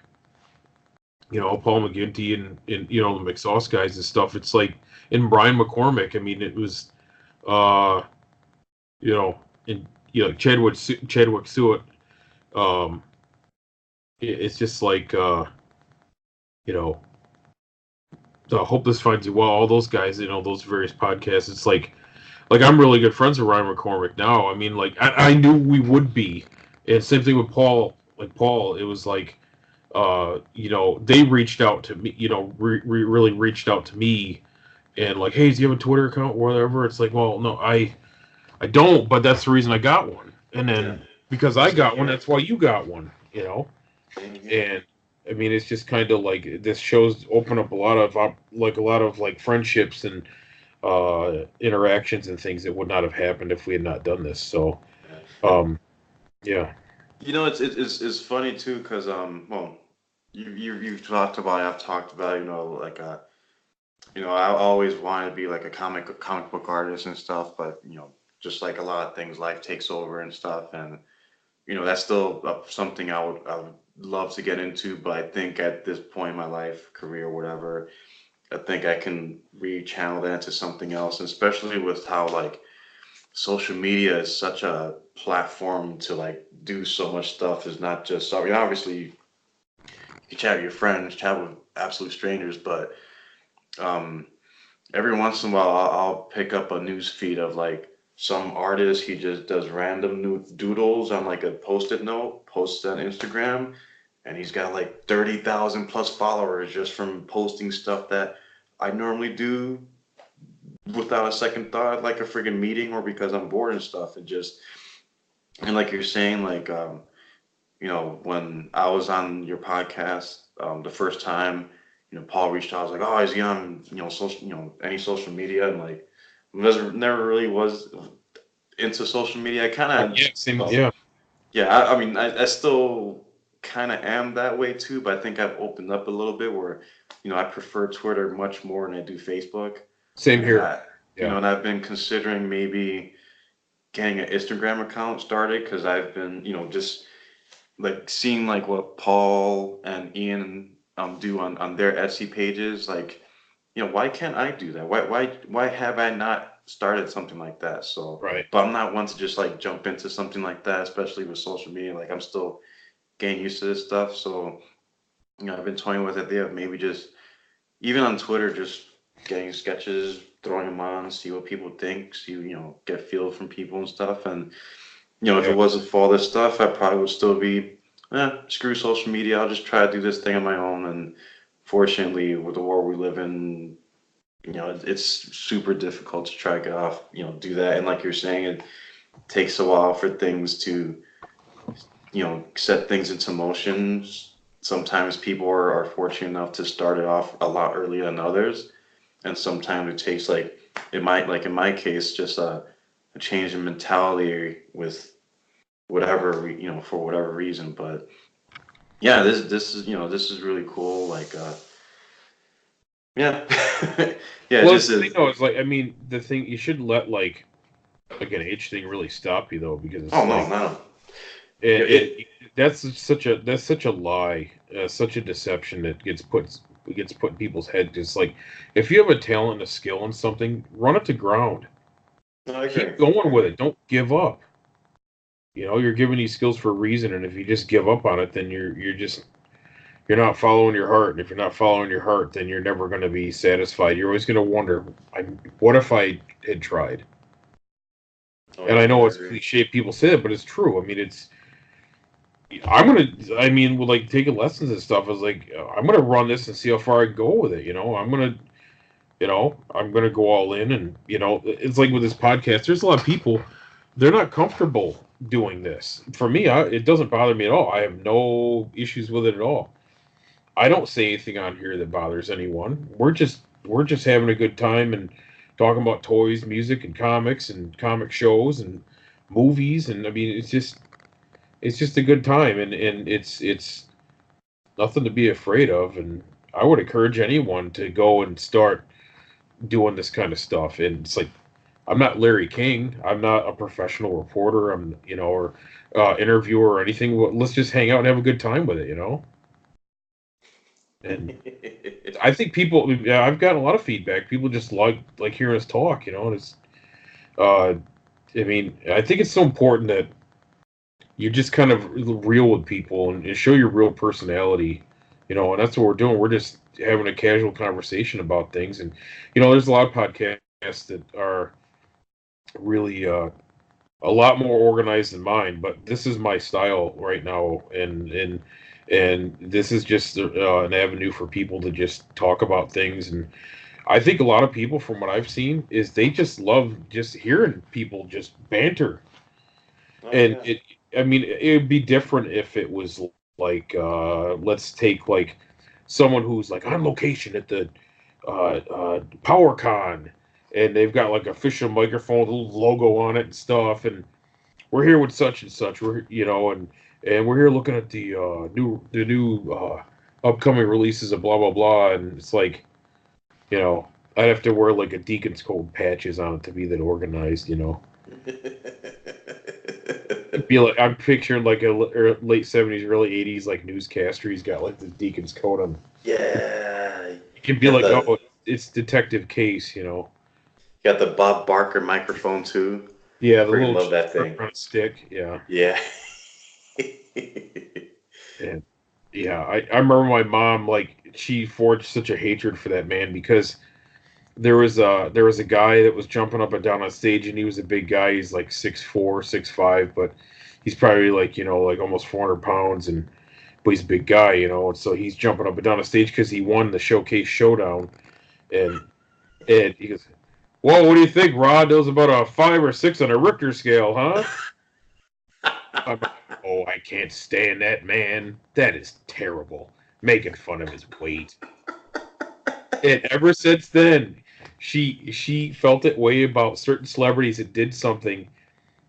Paul McGinty and the McSauce guys and stuff. It's like, and Brian McCormick. I mean, it was uh you know and Chadwick Stewart. um it's just like, you know Hope This Finds You Well, all those guys, those various podcasts. It's like I'm really good friends with Ryan McCormick now. I mean, like I knew we would be, and same thing with Paul. Like Paul, it was like, they reached out to me, really reached out to me, and like, hey, do you have a Twitter account, or whatever? It's like, well, no, I don't, but that's the reason I got one, and Yeah. then because I Same got one, here. that's why you got one, Same here. and. I mean, it's just kind of like this shows open up a lot of like friendships and interactions and things that would not have happened if we had not done this. So, Yeah. um, yeah, It's funny too because well, you've talked about, I've talked about, like I always wanted to be like a comic book artist and stuff, but just like a lot of things, life takes over and stuff, and that's still something I would love to get into, but I think at this point in my life, career, whatever, I think I can re-channel that into something else, and especially with how like social media is such a platform to like do so much stuff. Is not just, I mean, obviously you can chat with your friends, chat with absolute strangers, but um, every once in a while I'll pick up a news feed of like some artist. He just does random new doodles on like a post-it note, posts on Instagram, and he's got like 30,000 plus followers just from posting stuff that I normally do without a second thought, like a friggin' meeting or because I'm bored and stuff. And like you're saying, like when I was on your podcast the first time, Paul reached out. I was like, oh, is he on social, any social media? And like, never really was into social media. I kind of, yeah, same, well, yeah, yeah. I mean, I still kind of am that way too, but I think I've opened up a little bit where, I prefer Twitter much more than I do Facebook. same And here, yeah, and I've been considering maybe getting an Instagram account started because I've been, just like seeing like what Paul and Ian do on their Etsy pages. Like, why can't I do that? Why have I not started something like that? So, right, but I'm not one to just like jump into something like that, especially with social media. Like I'm still getting used to this stuff. So, I've been toying with the idea of maybe just even on Twitter, just getting sketches, throwing them on, see what people think, see, get feel from people and stuff. And, if it yeah, wasn't for all this stuff, I probably would still be, screw social media. I'll just try to do this thing on my own. And fortunately, with the world we live in, it's super difficult to try to get off, do that. And like you're saying, it takes a while for things to, set things into motion. Sometimes people are fortunate enough to start it off a lot earlier than others, and sometimes it takes like it might like in my case just a change in mentality with whatever for whatever reason. But yeah, this is really cool. Like yeah, yeah, it well, just it's, is. it's like, I mean, the thing, you shouldn't let like an age thing really stop you, though, because Oh it's no, like no, it that's such a lie, such a deception that gets put in people's head. Just like, if you have a talent, a skill in something, run it to ground, no, I agree. keep going with it, don't give up. You're given these skills for a reason, and if you just give up on it, then you're not following your heart. And if you're not following your heart, then you're never going to be satisfied. You're always going to wonder, what if I had tried? Oh And yeah, I no, know I it's agree. cliche, people say it, but it's true. I mean, I'm gonna. I mean, with like taking lessons and stuff, I was like, I'm gonna run this and see how far I can go with it. I'm gonna go all in, and it's like with this podcast. There's a lot of people, they're not comfortable doing this. For me, it doesn't bother me at all. I have no issues with it at all. I don't say anything on here that bothers anyone. We're just having a good time and talking about toys, music, and comics and comic shows and movies, and I mean, it's just a good time, and it's nothing to be afraid of. And I would encourage anyone to go and start doing this kind of stuff. And it's like, I'm not Larry King. I'm not a professional reporter. I'm or interviewer or anything. Well, let's just hang out and have a good time with it. And I think people. Yeah, I've gotten a lot of feedback. People just like hearing us talk. And it's. Uh, I mean, I think it's so important that you're just kind of real with people and show your real personality, And that's what we're doing. We're just having a casual conversation about things, and there's a lot of podcasts that are really a lot more organized than mine, but this is my style right now, and this is just an avenue for people to just talk about things. And I think a lot of people, from what I've seen, is they just love just hearing people just banter. Oh And yeah. I mean, it would be different if it was like, let's take like someone who's like on location at the PowerCon, and they've got like official microphone, little logo on it and stuff, and we're here with such and such. And we're here looking at the new upcoming releases of blah blah blah, and it's like, I'd have to wear like a Deacon's Code patches on it to be that organized. It'd be like I'm picturing like a late '70s, early '80s like newscaster. He's got like the Deacon's Code on. Yeah. It can be Got like, the oh, it's Detective Case. got the Bob Barker microphone too. Yeah, the Freaking little love that strip thing. on a stick. Yeah, Yeah. and yeah, I remember my mom, like, she forged such a hatred for that man because there was a guy that was jumping up and down on stage, and he was a big guy. He's like 6'4", 6'5", but he's probably like, like almost 400 pounds, but he's a big guy. And so he's jumping up and down on stage because he won the Showcase Showdown, and he goes, "Whoa, what do you think, Rod? That was about a 5 or 6 on a Richter scale, huh?" I'm like, "Oh, I can't stand that man. That is terrible. Making fun of his weight." And ever since then, she felt that way about certain celebrities that did something.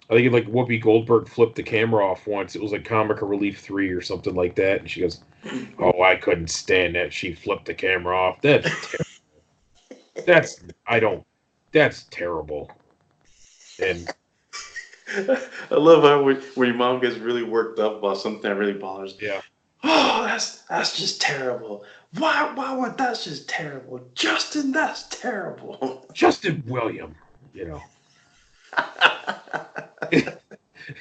I think like Whoopi Goldberg flipped the camera off once. It was like Comic Relief 3 or something like that. And she goes, "Oh, I couldn't stand that. She flipped the camera off. That's terrible. That's I don't. That's terrible." And I love how when your mom gets really worked up about something that really bothers. yeah, Oh, that's just terrible. Why would that's just terrible, Justin? That's terrible. Justin William. You know,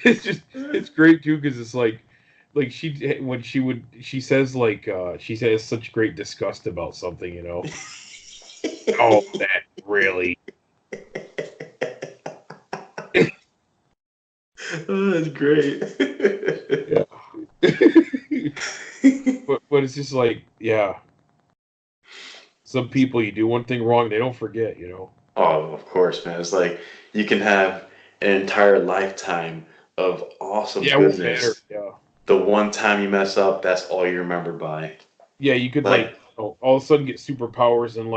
it's great too because it's like she says like she says such great disgust about something. Oh, that really. Oh, that's great. Yeah. But it's just like, yeah, some people, you do one thing wrong, they don't forget. Oh, of course, man. It's like you can have an entire lifetime of awesome Yeah, it won't matter. goodness. Yeah. The one time you mess up, that's all you remember by. Yeah, you could Like, all of a sudden get superpowers and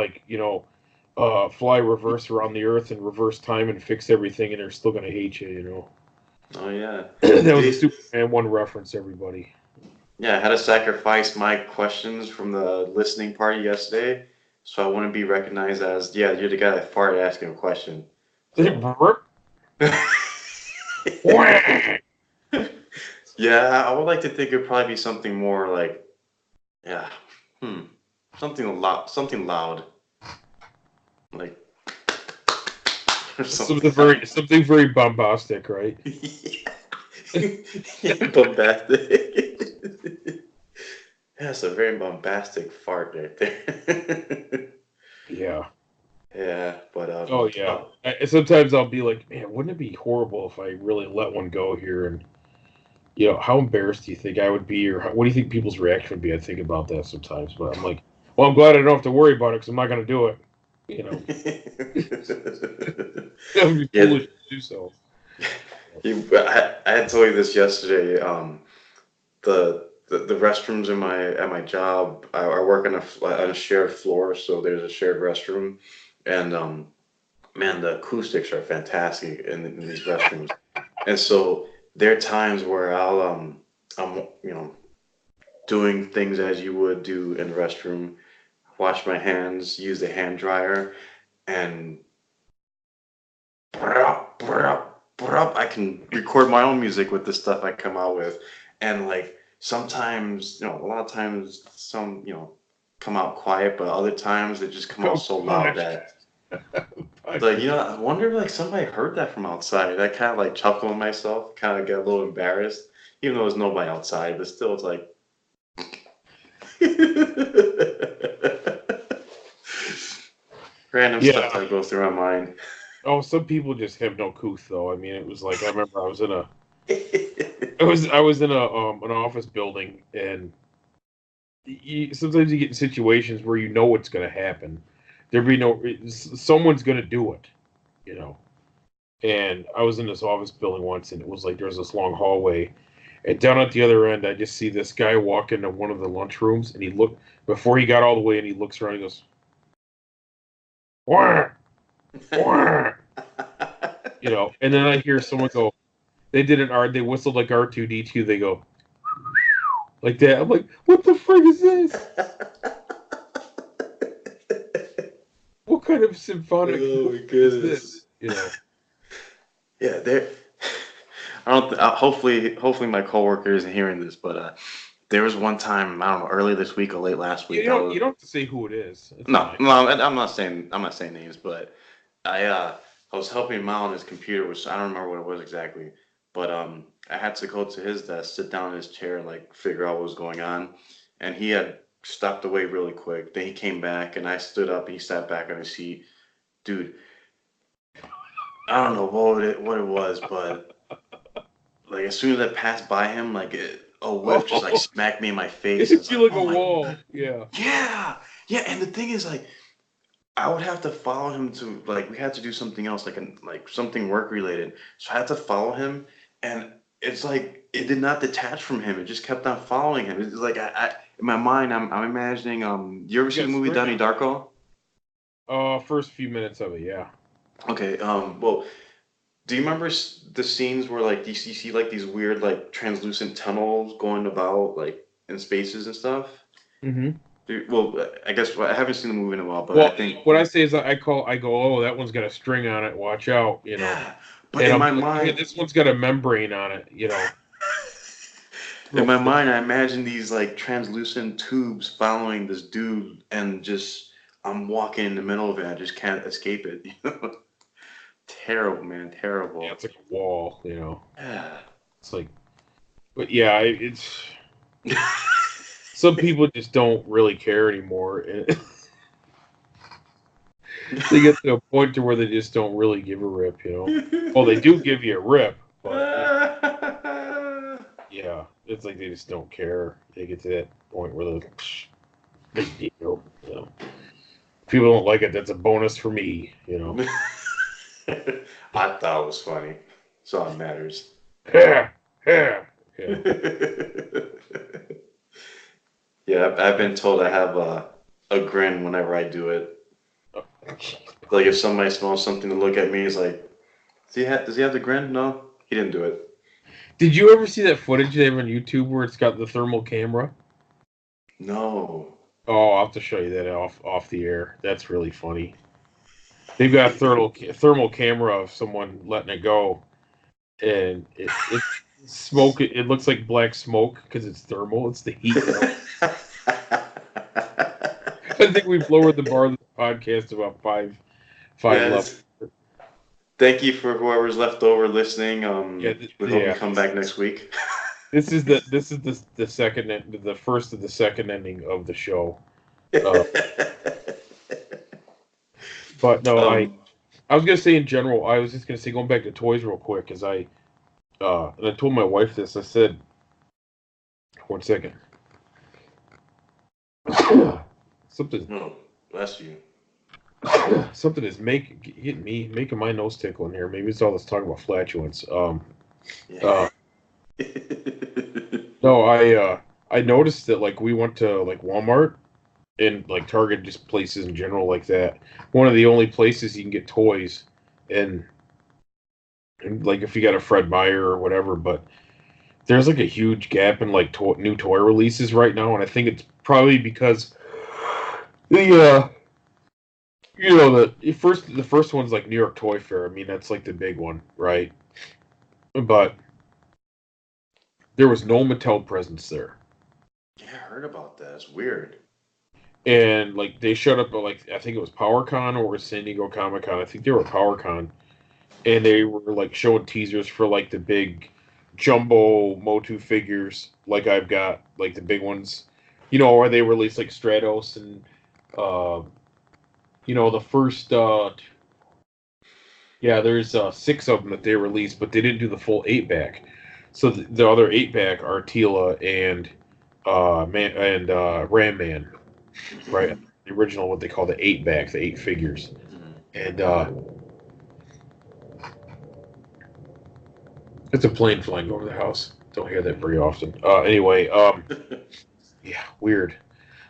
fly reverse around the earth and reverse time and fix everything, and they're still gonna hate you. oh yeah. That was a Did, Superman 1 reference, everybody. yeah, I had to sacrifice my questions from the listening party yesterday, so I wouldn't be recognized as, yeah, you're the guy that farted asking a question. So, yeah, I would like to think it'd probably be something more like, yeah, hmm, something loud, like, or Something something. very bombastic, right? Yeah, bombastic. That's a very bombastic fart right there. Yeah. Yeah, but Oh yeah. Sometimes I'll be like, man, wouldn't it be horrible if I really let one go here? And how embarrassed do you think I would be, or what do you think people's reaction would be? I think about that sometimes, but I'm like, well, I'm glad I don't have to worry about it because I'm not going to do it. You know, that would be yeah, foolish to do so. I had told you this yesterday. The restrooms in my at my job, I work on a shared floor, so there's a shared restroom, and man, the acoustics are fantastic in these restrooms. And so there are times where I'm doing things as you would do in the restroom, wash my hands, use the hand dryer, and I can record my own music with the stuff I come out with. And like sometimes, a lot of times some, come out quiet, but other times they just come out Oh, so loud Ponch. that like, Ponch. I wonder if like somebody heard that from outside. I kind of like chuckle to myself, kind of get a little embarrassed, even though there's nobody outside, but still it's like Random stuff Yeah. that goes through my mind. Oh, some people just have no couth, though. I mean, it was like I remember I was in a an office building, and sometimes you get in situations where you know what's going to happen. There be no someone's going to do it, you know. And I was in this office building once, and it was like there was this long hallway, and down at the other end, I just see this guy walk into one of the lunchrooms, and he looked before he got all the way, and he looks around, and he goes, "Wah, wah," you know. And then I hear someone go, they whistled like R2D2. They go like that. I'm like, what the frig is this? What kind of symphonic Oh my is goodness. this? You know. Yeah, there. I don't. Hopefully, my coworker isn't hearing this, but there was one time, I don't know, early this week or late last week. You don't have to say who it is. It's No, fine. no, I'm not saying names, but I was helping him out on his computer, which I don't remember what it was exactly, but I had to go to his desk, sit down in his chair, and like figure out what was going on, and he had stepped away really quick. Then he came back, and I stood up, and he sat back on his seat. Dude, I don't know what it was, but like as soon as I passed by him, a whiff just like Oh, smacked me in my it face. hits It's you like, like oh a my, wall. Yeah. yeah, yeah. And the thing is, like, I would have to follow him to like we had to do something else, like something work related. So I had to follow him, and it's like it did not detach from him. It just kept on following him. It's like I in my mind, I'm imagining. You ever You see the got movie string Donnie on. Darko? First few minutes of it, yeah. Okay. Well, do you remember the scenes where like you see like these weird like translucent tunnels going about like in spaces and stuff? Mm-hmm. Well, I guess I haven't seen the movie in a while, but I Well, think what I say is I go, oh, that one's got a string on it. Watch out, you know. yeah. But And in I'm my like, yeah, mind, this one's got a membrane on it, you know. It's in real my thick. mind, I imagine these like translucent tubes following this dude, and just I'm walking in the middle of it. I just can't escape it. Terrible, man. Yeah, Terrible. it's like a wall, you know. Yeah. It's like, but yeah, it's some people just don't really care anymore. And they get to a point to where they just don't really give a rip, you know. Well, they do give you a rip, but yeah, it's like they just don't care. They get to that point where they're big deal, you know. People don't like it. That's a bonus for me, you know. I thought it was funny. That's all that matters. Yeah, yeah, yeah. Yeah, I've been told I have a grin whenever I do it. Oh, Like if somebody smells something to look at me, he's like, does he have the grin? No, he didn't do it. did you ever see that footage they have on YouTube where it's got the thermal camera? No. Oh, I'll have to show you that off the air. That's really funny. They've got a thermal camera of someone letting it go, and it smoke. It looks like black smoke because it's thermal. It's the heat. I think we've lowered the bar of the podcast about five levels. Yes. Thank you for whoever's left over listening. Yeah, We hope you yeah. come back next week. This is the second the first of the second ending of the show. Uh, but no, um, I was gonna say in general. I was just gonna say going back to toys real quick because and I told my wife this. I said, one second. something oh, bless you. something is making my nose tickle in here. Maybe it's all this talk about flatulence. Yeah. Uh, no, I noticed that like we went to like Walmart and like Target, just places in general like that. One of the only places you can get toys, and, and like if you got a Fred Meyer or whatever, but there's like a huge gap in like new toy releases right now, and I think it's probably because the the first one's like New York Toy Fair. I mean that's like the big one, right? But there was no Mattel presence there. Yeah, I heard about that. It's weird. And like they showed up at like I think it was PowerCon or San Diego Comic Con. I think they were PowerCon, and they were like showing teasers for like the big jumbo Motu figures, like I've got like the big ones, where they released like Stratos and uh, the first yeah, there's 6 of them that they released, but they didn't do the full 8-back. So the other 8-back are Tila and Ram Man, right? The original, what they call the 8-back, the 8 figures, and it's a plane flying over the house. Don't hear that very often. Anyway, yeah, weird.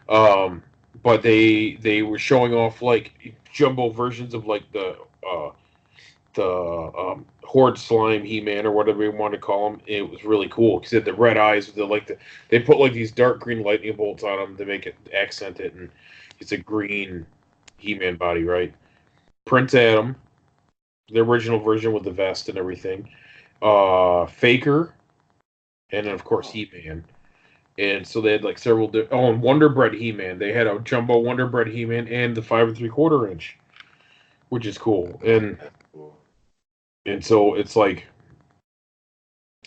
Um, but they were showing off like jumbo versions of like the Horde Slime He-Man or whatever you want to call him. It was really cool because it had the red eyes with they put like these dark green lightning bolts on him to make it accent it, and it's a green He-Man body, right? Prince Adam, the original version with the vest and everything. Faker, and then of course He-Man. And so they had like several. And Wonder Bread He-Man. They had a jumbo Wonder Bread He-Man and the 5 3/4 inch, which is cool. And so it's like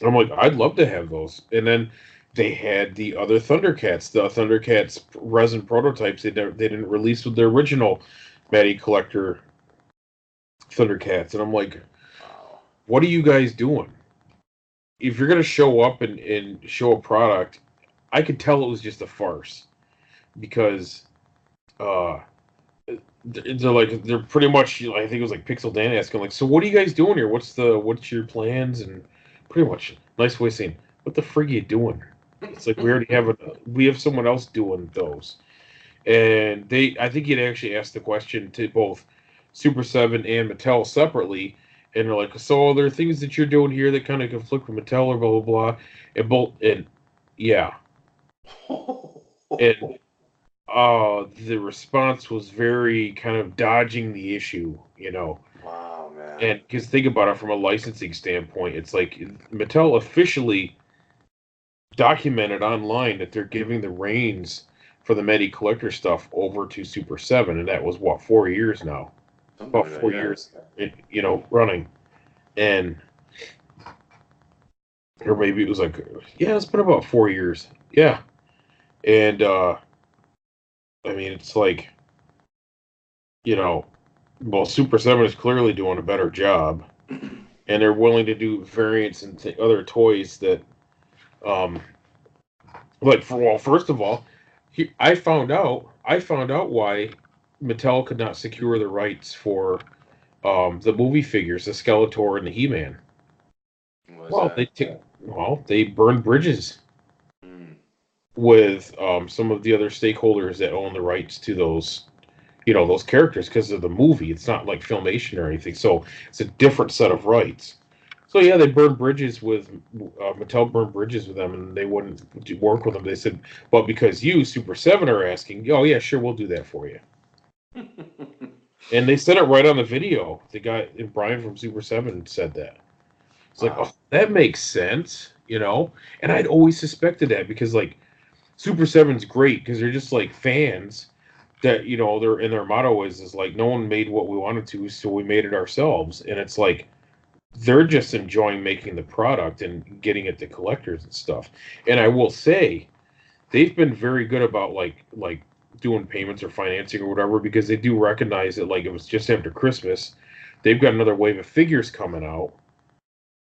I'm like I'd love to have those. And then they had the other Thundercats, the Thundercats resin prototypes. They didn't release with their original Matty Collector Thundercats, and I'm like, what are you guys doing? If you're gonna show up and show a product, I could tell it was just a farce because uh they're pretty much, I think it was like Pixel Dan asking like, so what are you guys doing here? What's your plans? And pretty much nice way of saying, what the frig are you doing? It's like we have someone else doing those. And I think he'd actually asked the question to both Super 7 and Mattel separately, and they're like, so are there things that you're doing here that kind of conflict with Mattel or blah blah blah? And yeah. And the response was very kind of dodging the issue. Wow, man. And because think about it from a licensing standpoint, it's like Mattel officially documented online that they're giving the reins for the Medi Collector stuff over to Super 7, and that was what, 4 years now? Something About like that, 4 years, running. And, or maybe it was like, yeah, it's been about 4 years. Yeah. And, I mean, it's like, well, Super 7 is clearly doing a better job, and they're willing to do variants and other toys that, um, first of all, I found out why Mattel could not secure the rights for the movie figures, the Skeletor and the He-Man. What's Well, that? they burned bridges Mm. with some of the other stakeholders that own the rights to those characters because of the movie. It's not like Filmation or anything, so it's a different set of rights. So yeah, they burned bridges with Mattel burned bridges with them, and they wouldn't work with them. They said, "But because you Super 7 are asking, oh yeah, sure, we'll do that for you." And they said it right on the video. The guy, Brian from Super 7, said that. It's like, Wow. oh, that makes sense. And I'd always suspected that because like Super 7's great because they're just like fans that their motto is like no one made what we wanted to, so we made it ourselves. And it's like they're just enjoying making the product and getting it to collectors and stuff. And I will say they've been very good about like doing payments or financing or whatever because they do recognize that like it was just after Christmas, they've got another wave of figures coming out.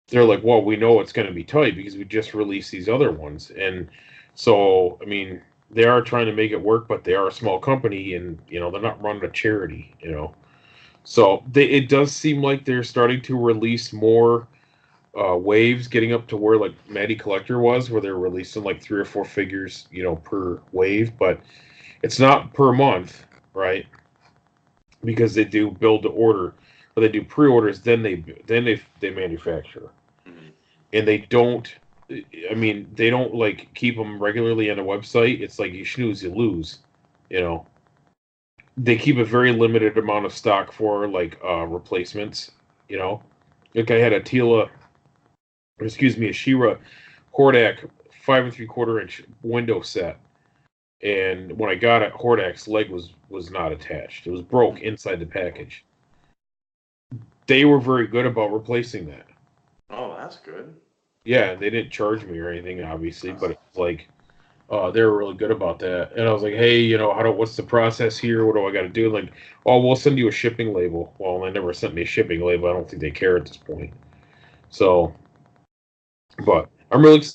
They're like, well, we know it's going to be tight because we just released these other ones. And so I mean, they are trying to make it work, but they are a small company, and they're not running a charity. So it does seem like they're starting to release more waves, getting up to where like Matty Collector was, where they're releasing like 3 or 4 figures, per wave, but it's not per month, right? Because they do build to order, but they do pre-orders, then they manufacture, Mm. and they don't. I mean, they don't like keep them regularly on the website. It's like you snooze, you lose. You know, they keep a very limited amount of stock for like replacements. You know, like I had a Shira Hordak 5 3/4 inch window set, and when I got it, Hordak's leg was not attached. It was broke inside the package. They were very good about replacing that. Oh, that's good. Yeah, they didn't charge me or anything, obviously, but That's it's like They were really good about that. And I was like, hey, what's the process here? What do I got to do? Like, oh, we'll send you a shipping label. Well, they never sent me a shipping label. I don't think they care at this point. So, but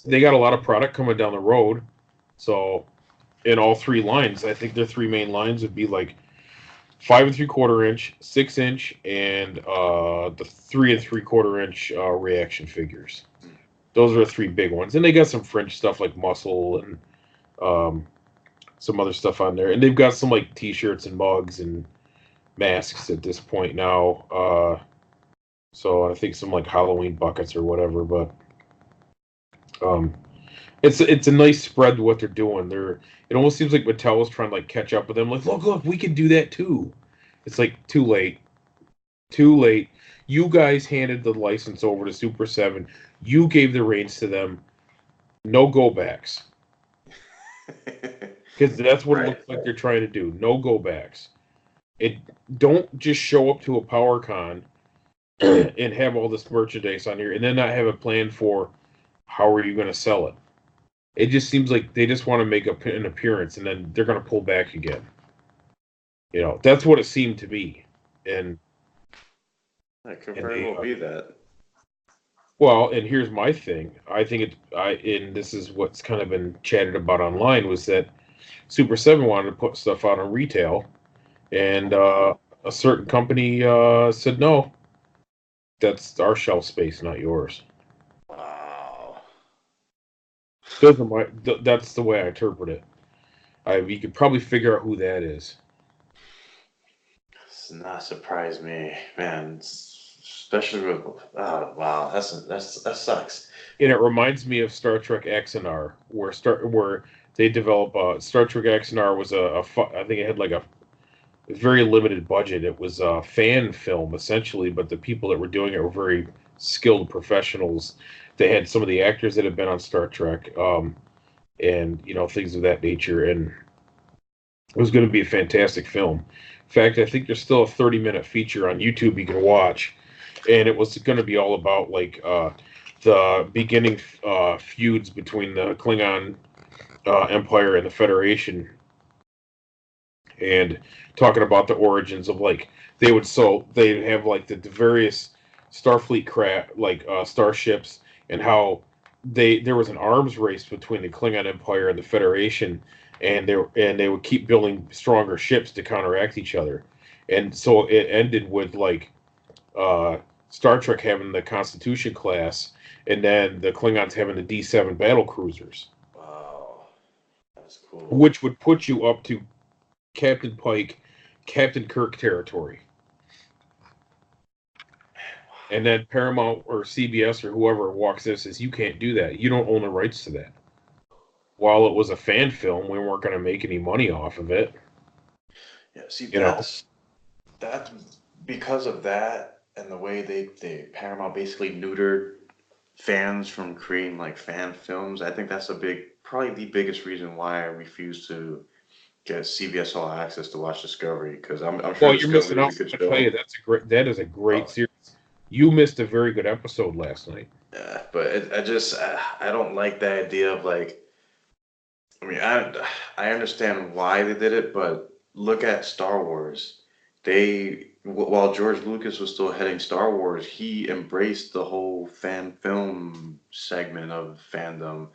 they got a lot of product coming down the road. So, in all three lines, I think their three main lines would be like 5 3/4 inch, 6 inch, and the 3 3/4 inch reaction figures. Those are the three big ones. And they got some French stuff like muscle and um, some other stuff on there, and they've got some like T-shirts and mugs and masks at this point now. So I think some like Halloween buckets or whatever. But um, it's a nice spread to what they're doing. It almost seems like Mattel is trying to like catch up with them. Like, look, we can do that too. It's like too late, too late. You guys handed the license over to Super Seven. You gave the reins to them. No go backs. Because that's what it Right. looks like they're trying to do. No go backs. It don't just show up to a power con and have all this merchandise on here and then not have a plan for how are you going to sell it. It just seems like they just want to make an appearance and then they're going to pull back again. That's what it seemed to be. And That could and very they well be that. well, and here's my thing. I think and this is what's kind of been chatted about online was that Super 7 wanted to put stuff out on retail and a certain company said no. That's our shelf space, not yours. Wow. That's the way I interpret it. You could probably figure out who that is. Does not surprise me, man. Especially with, oh, wow, that sucks. And it reminds me of Star Trek X and R, where they develop Star Trek X and R was I think it had like a very limited budget. It was a fan film essentially, but the people that were doing it were very skilled professionals. They had some of the actors that had been on Star Trek, and things of that nature, and it was going to be a fantastic film. In fact, I think there's still a 30-minute feature on YouTube you can watch, and it was going to be all about like the beginning feuds between the Klingon Empire and the Federation, and talking about the origins of like they'd have like the various Starfleet craft like starships and how there was an arms race between the Klingon Empire and the Federation, and they would keep building stronger ships to counteract each other, and so it ended with like uh, Star Trek having the Constitution class, and then the Klingons having the D7 battle cruisers, Wow, that's cool. which would put you up to Captain Pike, Captain Kirk territory. And then Paramount or CBS or whoever walks in and says, you can't do that. You don't own the rights to that. While it was a fan film, we weren't going to make any money off of it. Yeah, see, You know, that's because of that and the way they Paramount basically neutered fans from creating like fan films. I think that's probably the biggest reason why I refuse to get CBS All Access to watch Discovery because I'm sure well, you're Discovery missing is out. a good I tell you, show. that is a great Uh, series. You missed a very good episode last night. yeah, but I don't like the idea of like I mean I understand why they did it, but look at Star Wars. While George Lucas was still heading Star Wars, he embraced the whole fan film segment of fandom.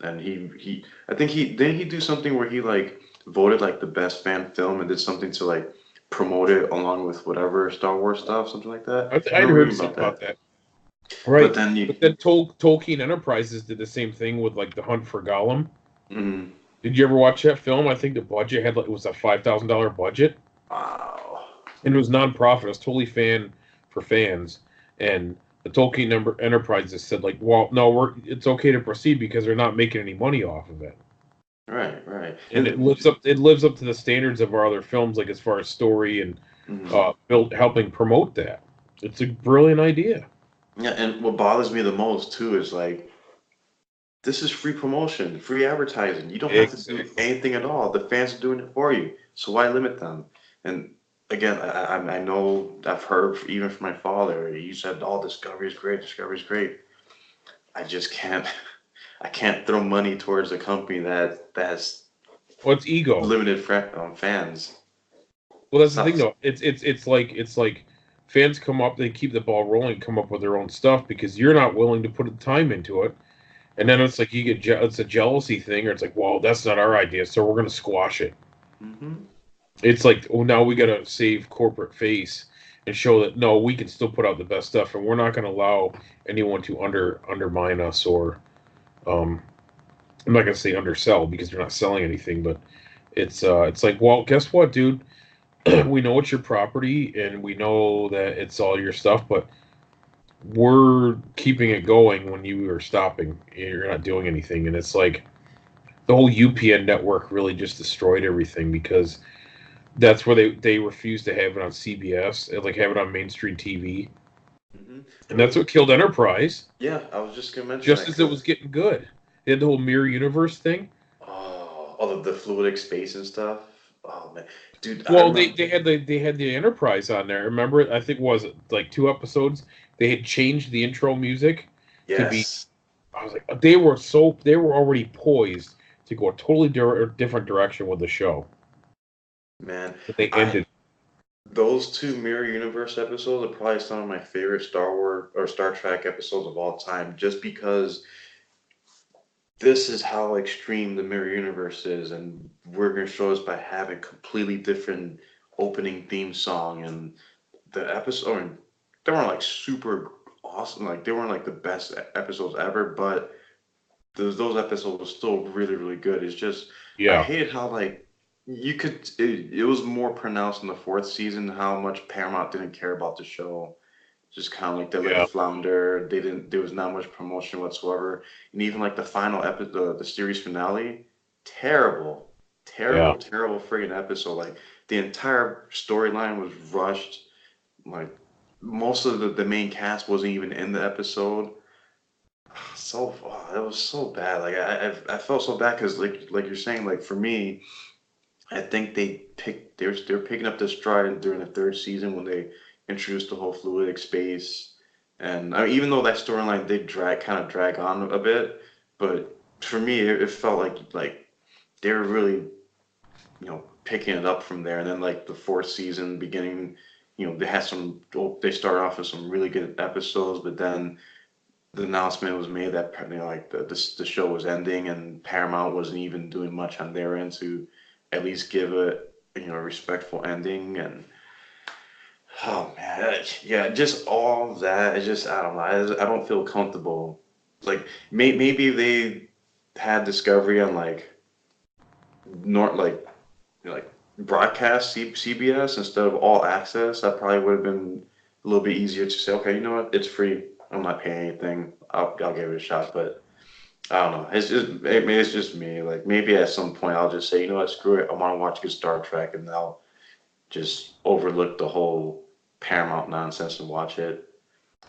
And I think didn't he do something where he like voted like the best fan film and did something to like promote it along with whatever Star Wars stuff, something like that. I I'd remember heard reading something about about that. that. But Right. then But then Tolkien Enterprises did the same thing with like the Hunt for Gollum. mm, Did you ever watch that film? I think the budget had like it was a $5,000 budget, wow, and it was nonprofit. It was totally fan for fans, and the Tolkien Enterprises said like, well, no, it's okay to proceed because they're not making any money off of it, right, and it lives up to the standards of our other films, like as far as story and mm. build helping promote that. It's a brilliant idea. Yeah. And what bothers me the most too is like this is free promotion, free advertising. You don't have to do Exactly. anything at all. The fans are doing it for you. So why limit them? And again, I know I've heard even from my father. He said, "Oh, Discovery is great. Discovery is great." I just can't. I can't throw money towards a company that has Well, it's ego. limited fans. Well, that's the thing, Sucks. though. It's like fans come up, they keep the ball rolling, come up with their own stuff because you're not willing to put the time into it, and then it's like you get it's a jealousy thing, or it's like, well, that's not our idea, so we're gonna squash it. Hmm. It's like, oh, now we gotta save corporate face and show that no, we can still put out the best stuff, and we're not gonna allow anyone to undermine us or um, I'm not gonna say undersell because they're not selling anything, but it's like, well, guess what, dude? We know it's your property and we know that it's all your stuff, but we're keeping it going when you are stopping. You're not doing anything, and it's like the whole UPN network really just destroyed everything because that's where they refused to have it on CBS, like have it on mainstream TV, Hmm. and that's what killed Enterprise. Yeah, I was just gonna mention Just that as it because was getting good, they had the whole mirror universe thing. all of the fluidic space and stuff. Oh man, dude, I Well, remember. they had the Enterprise on there. Remember, I think was it like 2 episodes. They had changed the intro music to be. Yes, I was like, they were already poised to go a totally different direction with the show, man. but they I ended. Those two Mirror Universe episodes are probably some of my favorite Star Wars or Star Trek episodes of all time, just because this is how extreme the Mirror Universe is, and we're gonna show us by having completely different opening theme song and the episode. I mean, they weren't like super awesome, like they weren't like the best episodes ever, but those episodes were still really really good. It's just I Yeah, hated how like it was more pronounced in the fourth season how much Paramount didn't care about the show. Just kind of like they let it yeah, flounder. They didn't. There was not much promotion whatsoever, and even like the final episode, the series finale, terrible, yeah, terrible, terrible friggin' episode. Like the entire storyline was rushed. Like most of the main cast wasn't even in the episode. So it was so bad. Like I felt so bad because like you're saying, like for me, I think they're picking up the stride during the third season when they introduced the whole fluidic space, and I mean, even though that storyline did drag on a bit, but for me it felt like they were really picking it up from there, and then like the fourth season beginning, they had they started off with some really good episodes, but then the announcement was made that like the show was ending, and Paramount wasn't even doing much on their end to at least give it a respectful ending. And oh man, yeah, just all of that. It's just I don't know. I don't feel comfortable. Like maybe they had Discovery on like not like like broadcast CBS instead of all access. That probably would have been a little bit easier to say. Okay, you know what? It's free. I'm not paying anything. I'll give it a shot. But I don't know. Maybe it's just me. Like maybe at some point I'll just say, you know what, screw it. I want to watch good Star Trek, and I'll just overlook the whole Paramount nonsense and watch it.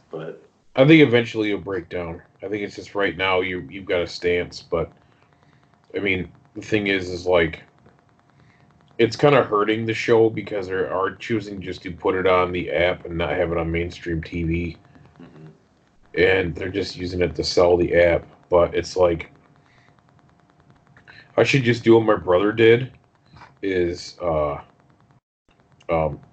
But I think eventually you'll break down. I think it's just right now you've got a stance, but I mean the thing is like it's kind of hurting the show because they are choosing just to put it on the app and not have it on mainstream TV, mhm. and they're just using it to sell the app. But it's like I should just do what my brother did is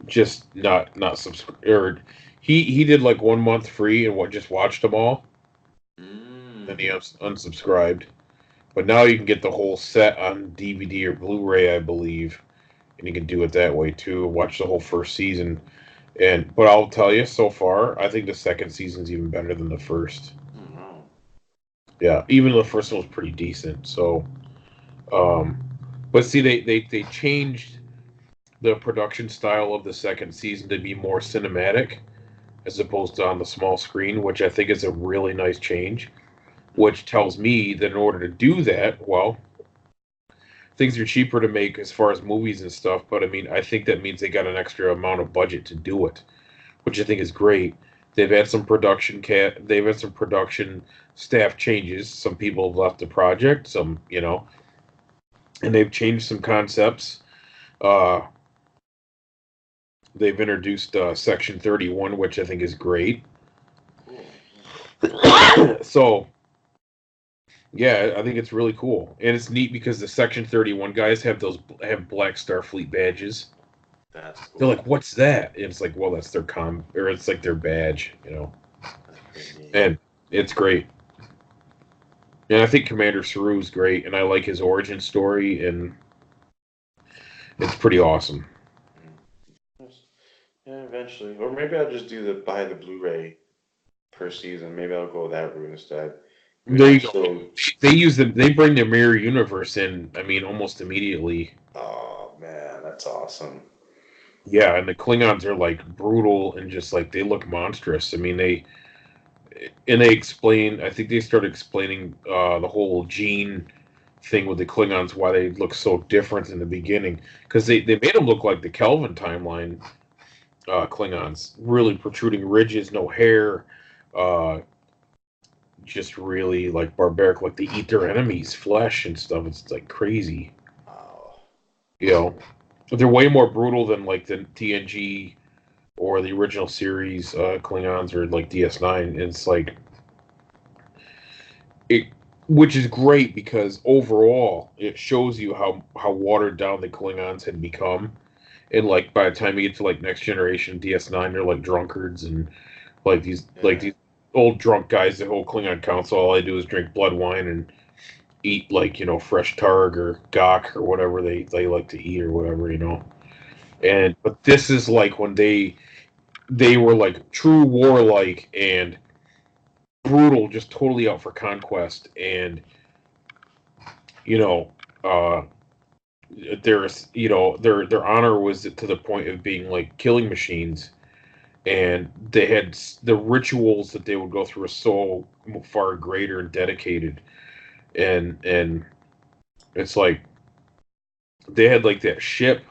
just not subscribe or he did like 1 month free and what just watched them all. Then he Mm. unsubscribed. But now you can get the whole set on DVD or Blu-ray, I believe, and you can do it that way too. Watch the whole first season, and but I'll tell you, so far, I think the second season's even better than the first. Oh, wow. Yeah, even the first one was pretty decent. So, um, but see, they changed the production style of the second season to be more cinematic as opposed to on the small screen, which I think is a really nice change. Which tells me that in order to do that, well, things are cheaper to make as far as movies and stuff, but I mean, I think that means they got an extra amount of budget to do it, which I think is great. They've had some production staff changes. Some people have left the project, and they've changed some concepts. Uh, they've introduced Section 31, which I think is great. Cool. So Yeah, I think it's really cool, and it's neat because the Section 31 guys have Black Starfleet badges. That's They're cool. like, "What's that?" And it's like, "Well, that's their or it's like their badge, you know." That's pretty neat. And it's great. And I think Commander Saru's great, and I like his origin story, and it's pretty awesome. Yes. Yeah, eventually, or maybe I'll just buy the Blu-ray per season. Maybe I'll go that route instead. I mean, There I'm you go. still. They bring the mirror universe in. I mean, almost immediately. Oh man, that's awesome. Yeah, and the Klingons are like brutal and just like they look monstrous. I mean, they explain. I think they started explaining the whole gene thing with the Klingons, why they look so different in the beginning, because they made them look like the Kelvin timeline Klingons, really protruding ridges, no hair, uh, just really like barbaric, like they eat their enemies' flesh and stuff. It's like crazy, Oh, you know. They're way more brutal than like the TNG or the original series Klingons or like DS9. It's like it, which is great because overall it shows you how watered down the Klingons had become. And like by the time you get to like next generation DS9, they're like drunkards and like yeah. these old drunk guys that hold Klingon council. All they do is drink blood wine and eat like fresh targ or gok or whatever they like to eat or whatever And but this is like when they were like true warlike and brutal, just totally out for conquest. And you know, uh, there's their honor was to the point of being like killing machines, and they had the rituals that they would go through are so far greater and dedicated, and it's like they had like that ship.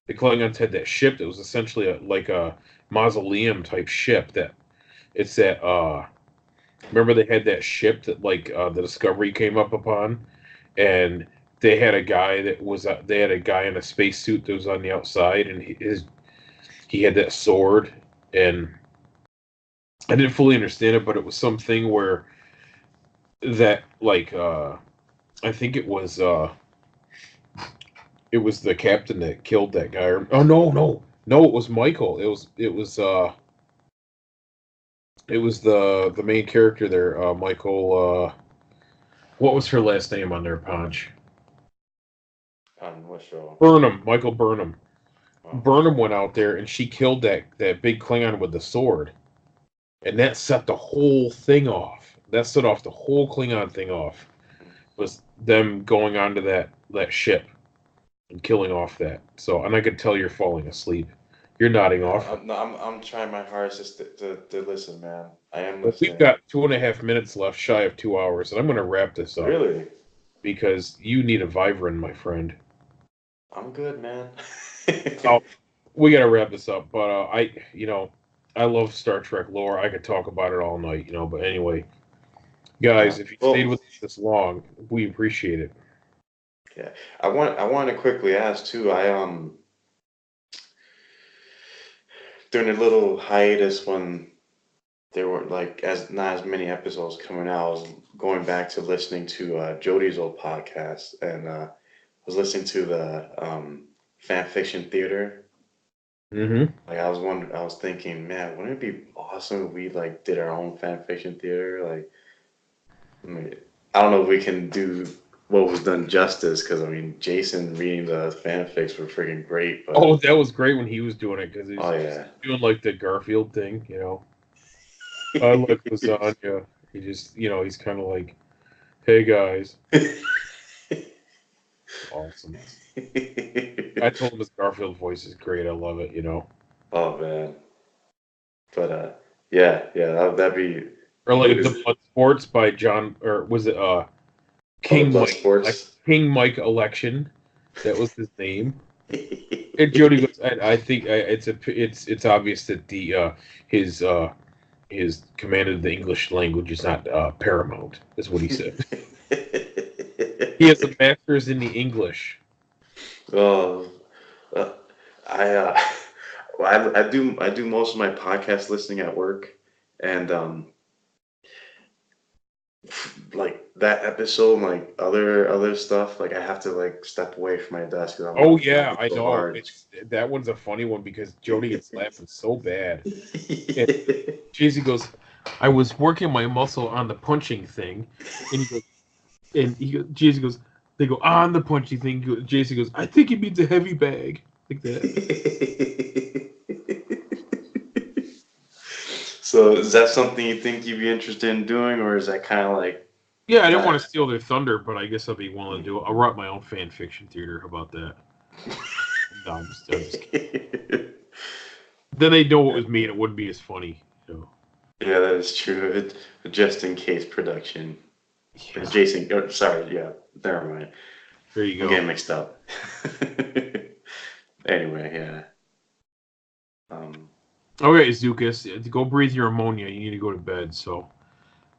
The Klingons had that ship that was essentially like a mausoleum type ship. That it's that remember they had that ship that like the Discovery came up upon, and they had a guy that was they had a guy in a spacesuit that was on the outside, and he had that sword, and I didn't fully understand it, but it was something where that like I think it was the captain that killed that guy. Oh no, it was Michael. It was the main character there, Michael. What was her last name on there, Ponch? On what show? Burnham, Michael Burnham. Oh, Burnham went out there and she killed that big Klingon with the sword, and that set the whole thing off. That set off the whole Klingon thing off. Was them going onto that ship and killing off that. So, and I could tell you're falling asleep. You're nodding no, off. I'm trying my hardest just to listen, man. I am Well, we've listening. got 2.5 minutes left, shy of 2 hours, and I'm going to wrap this up Really? because you need a Vivarin, my friend. I'm good, man. Oh, we got to wrap this up. But I love Star Trek lore. I could talk about it all night, But anyway, Yeah. guys, if you stayed Well, with us this long, we appreciate it. yeah. I want to quickly ask too. During a little hiatus when there were like as not as many episodes coming out, I was going back to listening to Jody's old podcast and was listening to the fan fiction theater. Mm-hmm. Like I was thinking, man, wouldn't it be awesome if we like did our own fan fiction theater? Like, I mean, I don't know if we can do what was done justice because I mean, Jason reading the fanfics were freaking great, Oh, but that was great when he was doing it because oh he's yeah. doing like the Garfield thing. I like lasagna. He just, he's kind of like, hey guys, awesome. I told him his Garfield voice is great. I love it. Oh man, but yeah, that'd be Or like the because Blood Sports by John, or was it all the King blood Mike? sports. King Mike Election, that was his name. And Jody goes, I think it's obvious that the his his command of the English language is not paramount, is what he said. He has a master's in the English. Oh, uh, I well, I do most of my podcast listening at work, and like that episode, like other stuff, like I have to like step away from my desk because I'm Oh like yeah, laughing I so know. hard. It's that one's a funny one because Jody gets laughing so bad. And Jay-Z goes, I was working my muscle on the punching thing, and he goes, Jay-Z goes, they go on the punching thing. Jay-Z goes, I think he means a heavy bag like that. So is that something you think you'd be interested in doing, or is that kind of like Yeah, I didn't not? want to steal their thunder, but I guess I'll be willing to do it. I'll write my own fan fiction theater. How about that? No, I'm just kidding. Then they know it was me, and it wouldn't be as funny. So Yeah, that is true. Just in case production. yeah, Jason, sorry, yeah, never mind. there you I'm go. getting mixed up. Anyway, yeah. Um, Okay, Zukas, go breathe your ammonia. You need to go to bed. So,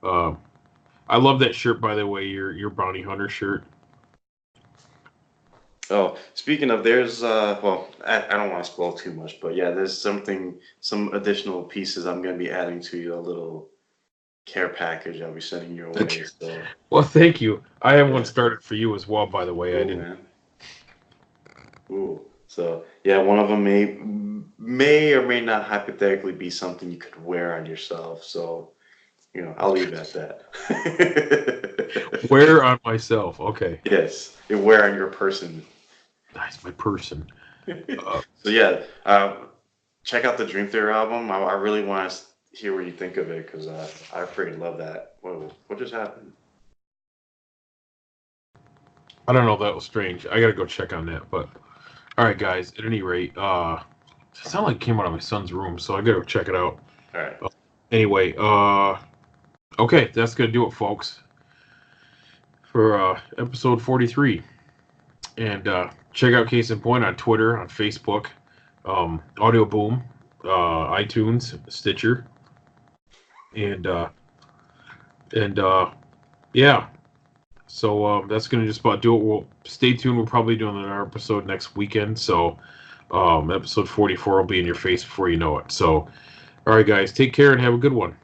uh, I love that shirt, by the way. Your bounty hunter shirt. oh, speaking of, there's well, I don't want to spoil too much, but yeah, there's some additional pieces I'm gonna be adding to your little care package I'll be sending your way. Okay. So Well, thank you. I have one yeah, started for you as well, by the way. I cool, didn't. man. Ooh. So yeah, one of them may or may not hypothetically be something you could wear on yourself. So I'll leave it at that. Wear on myself. Okay. Yes, you wear on your person. Nice, my person. So yeah, check out the Dream Theater album. I really want to hear what you think of it because I freaking love that. Whoa, what just happened? I don't know. That was strange. I gotta go check on that. But all right, guys. At any rate, it sounded like it came out of my son's room, so I gotta go check it out. All right. Anyway, okay, that's gonna do it, folks, for episode 43. And check out Case in Point on Twitter, on Facebook, Audio Boom, iTunes, Stitcher, and yeah. So that's gonna just about do it. We'll stay tuned. We're probably doing another episode next weekend. So episode 44 will be in your face before you know it. So, all right, guys, take care and have a good one.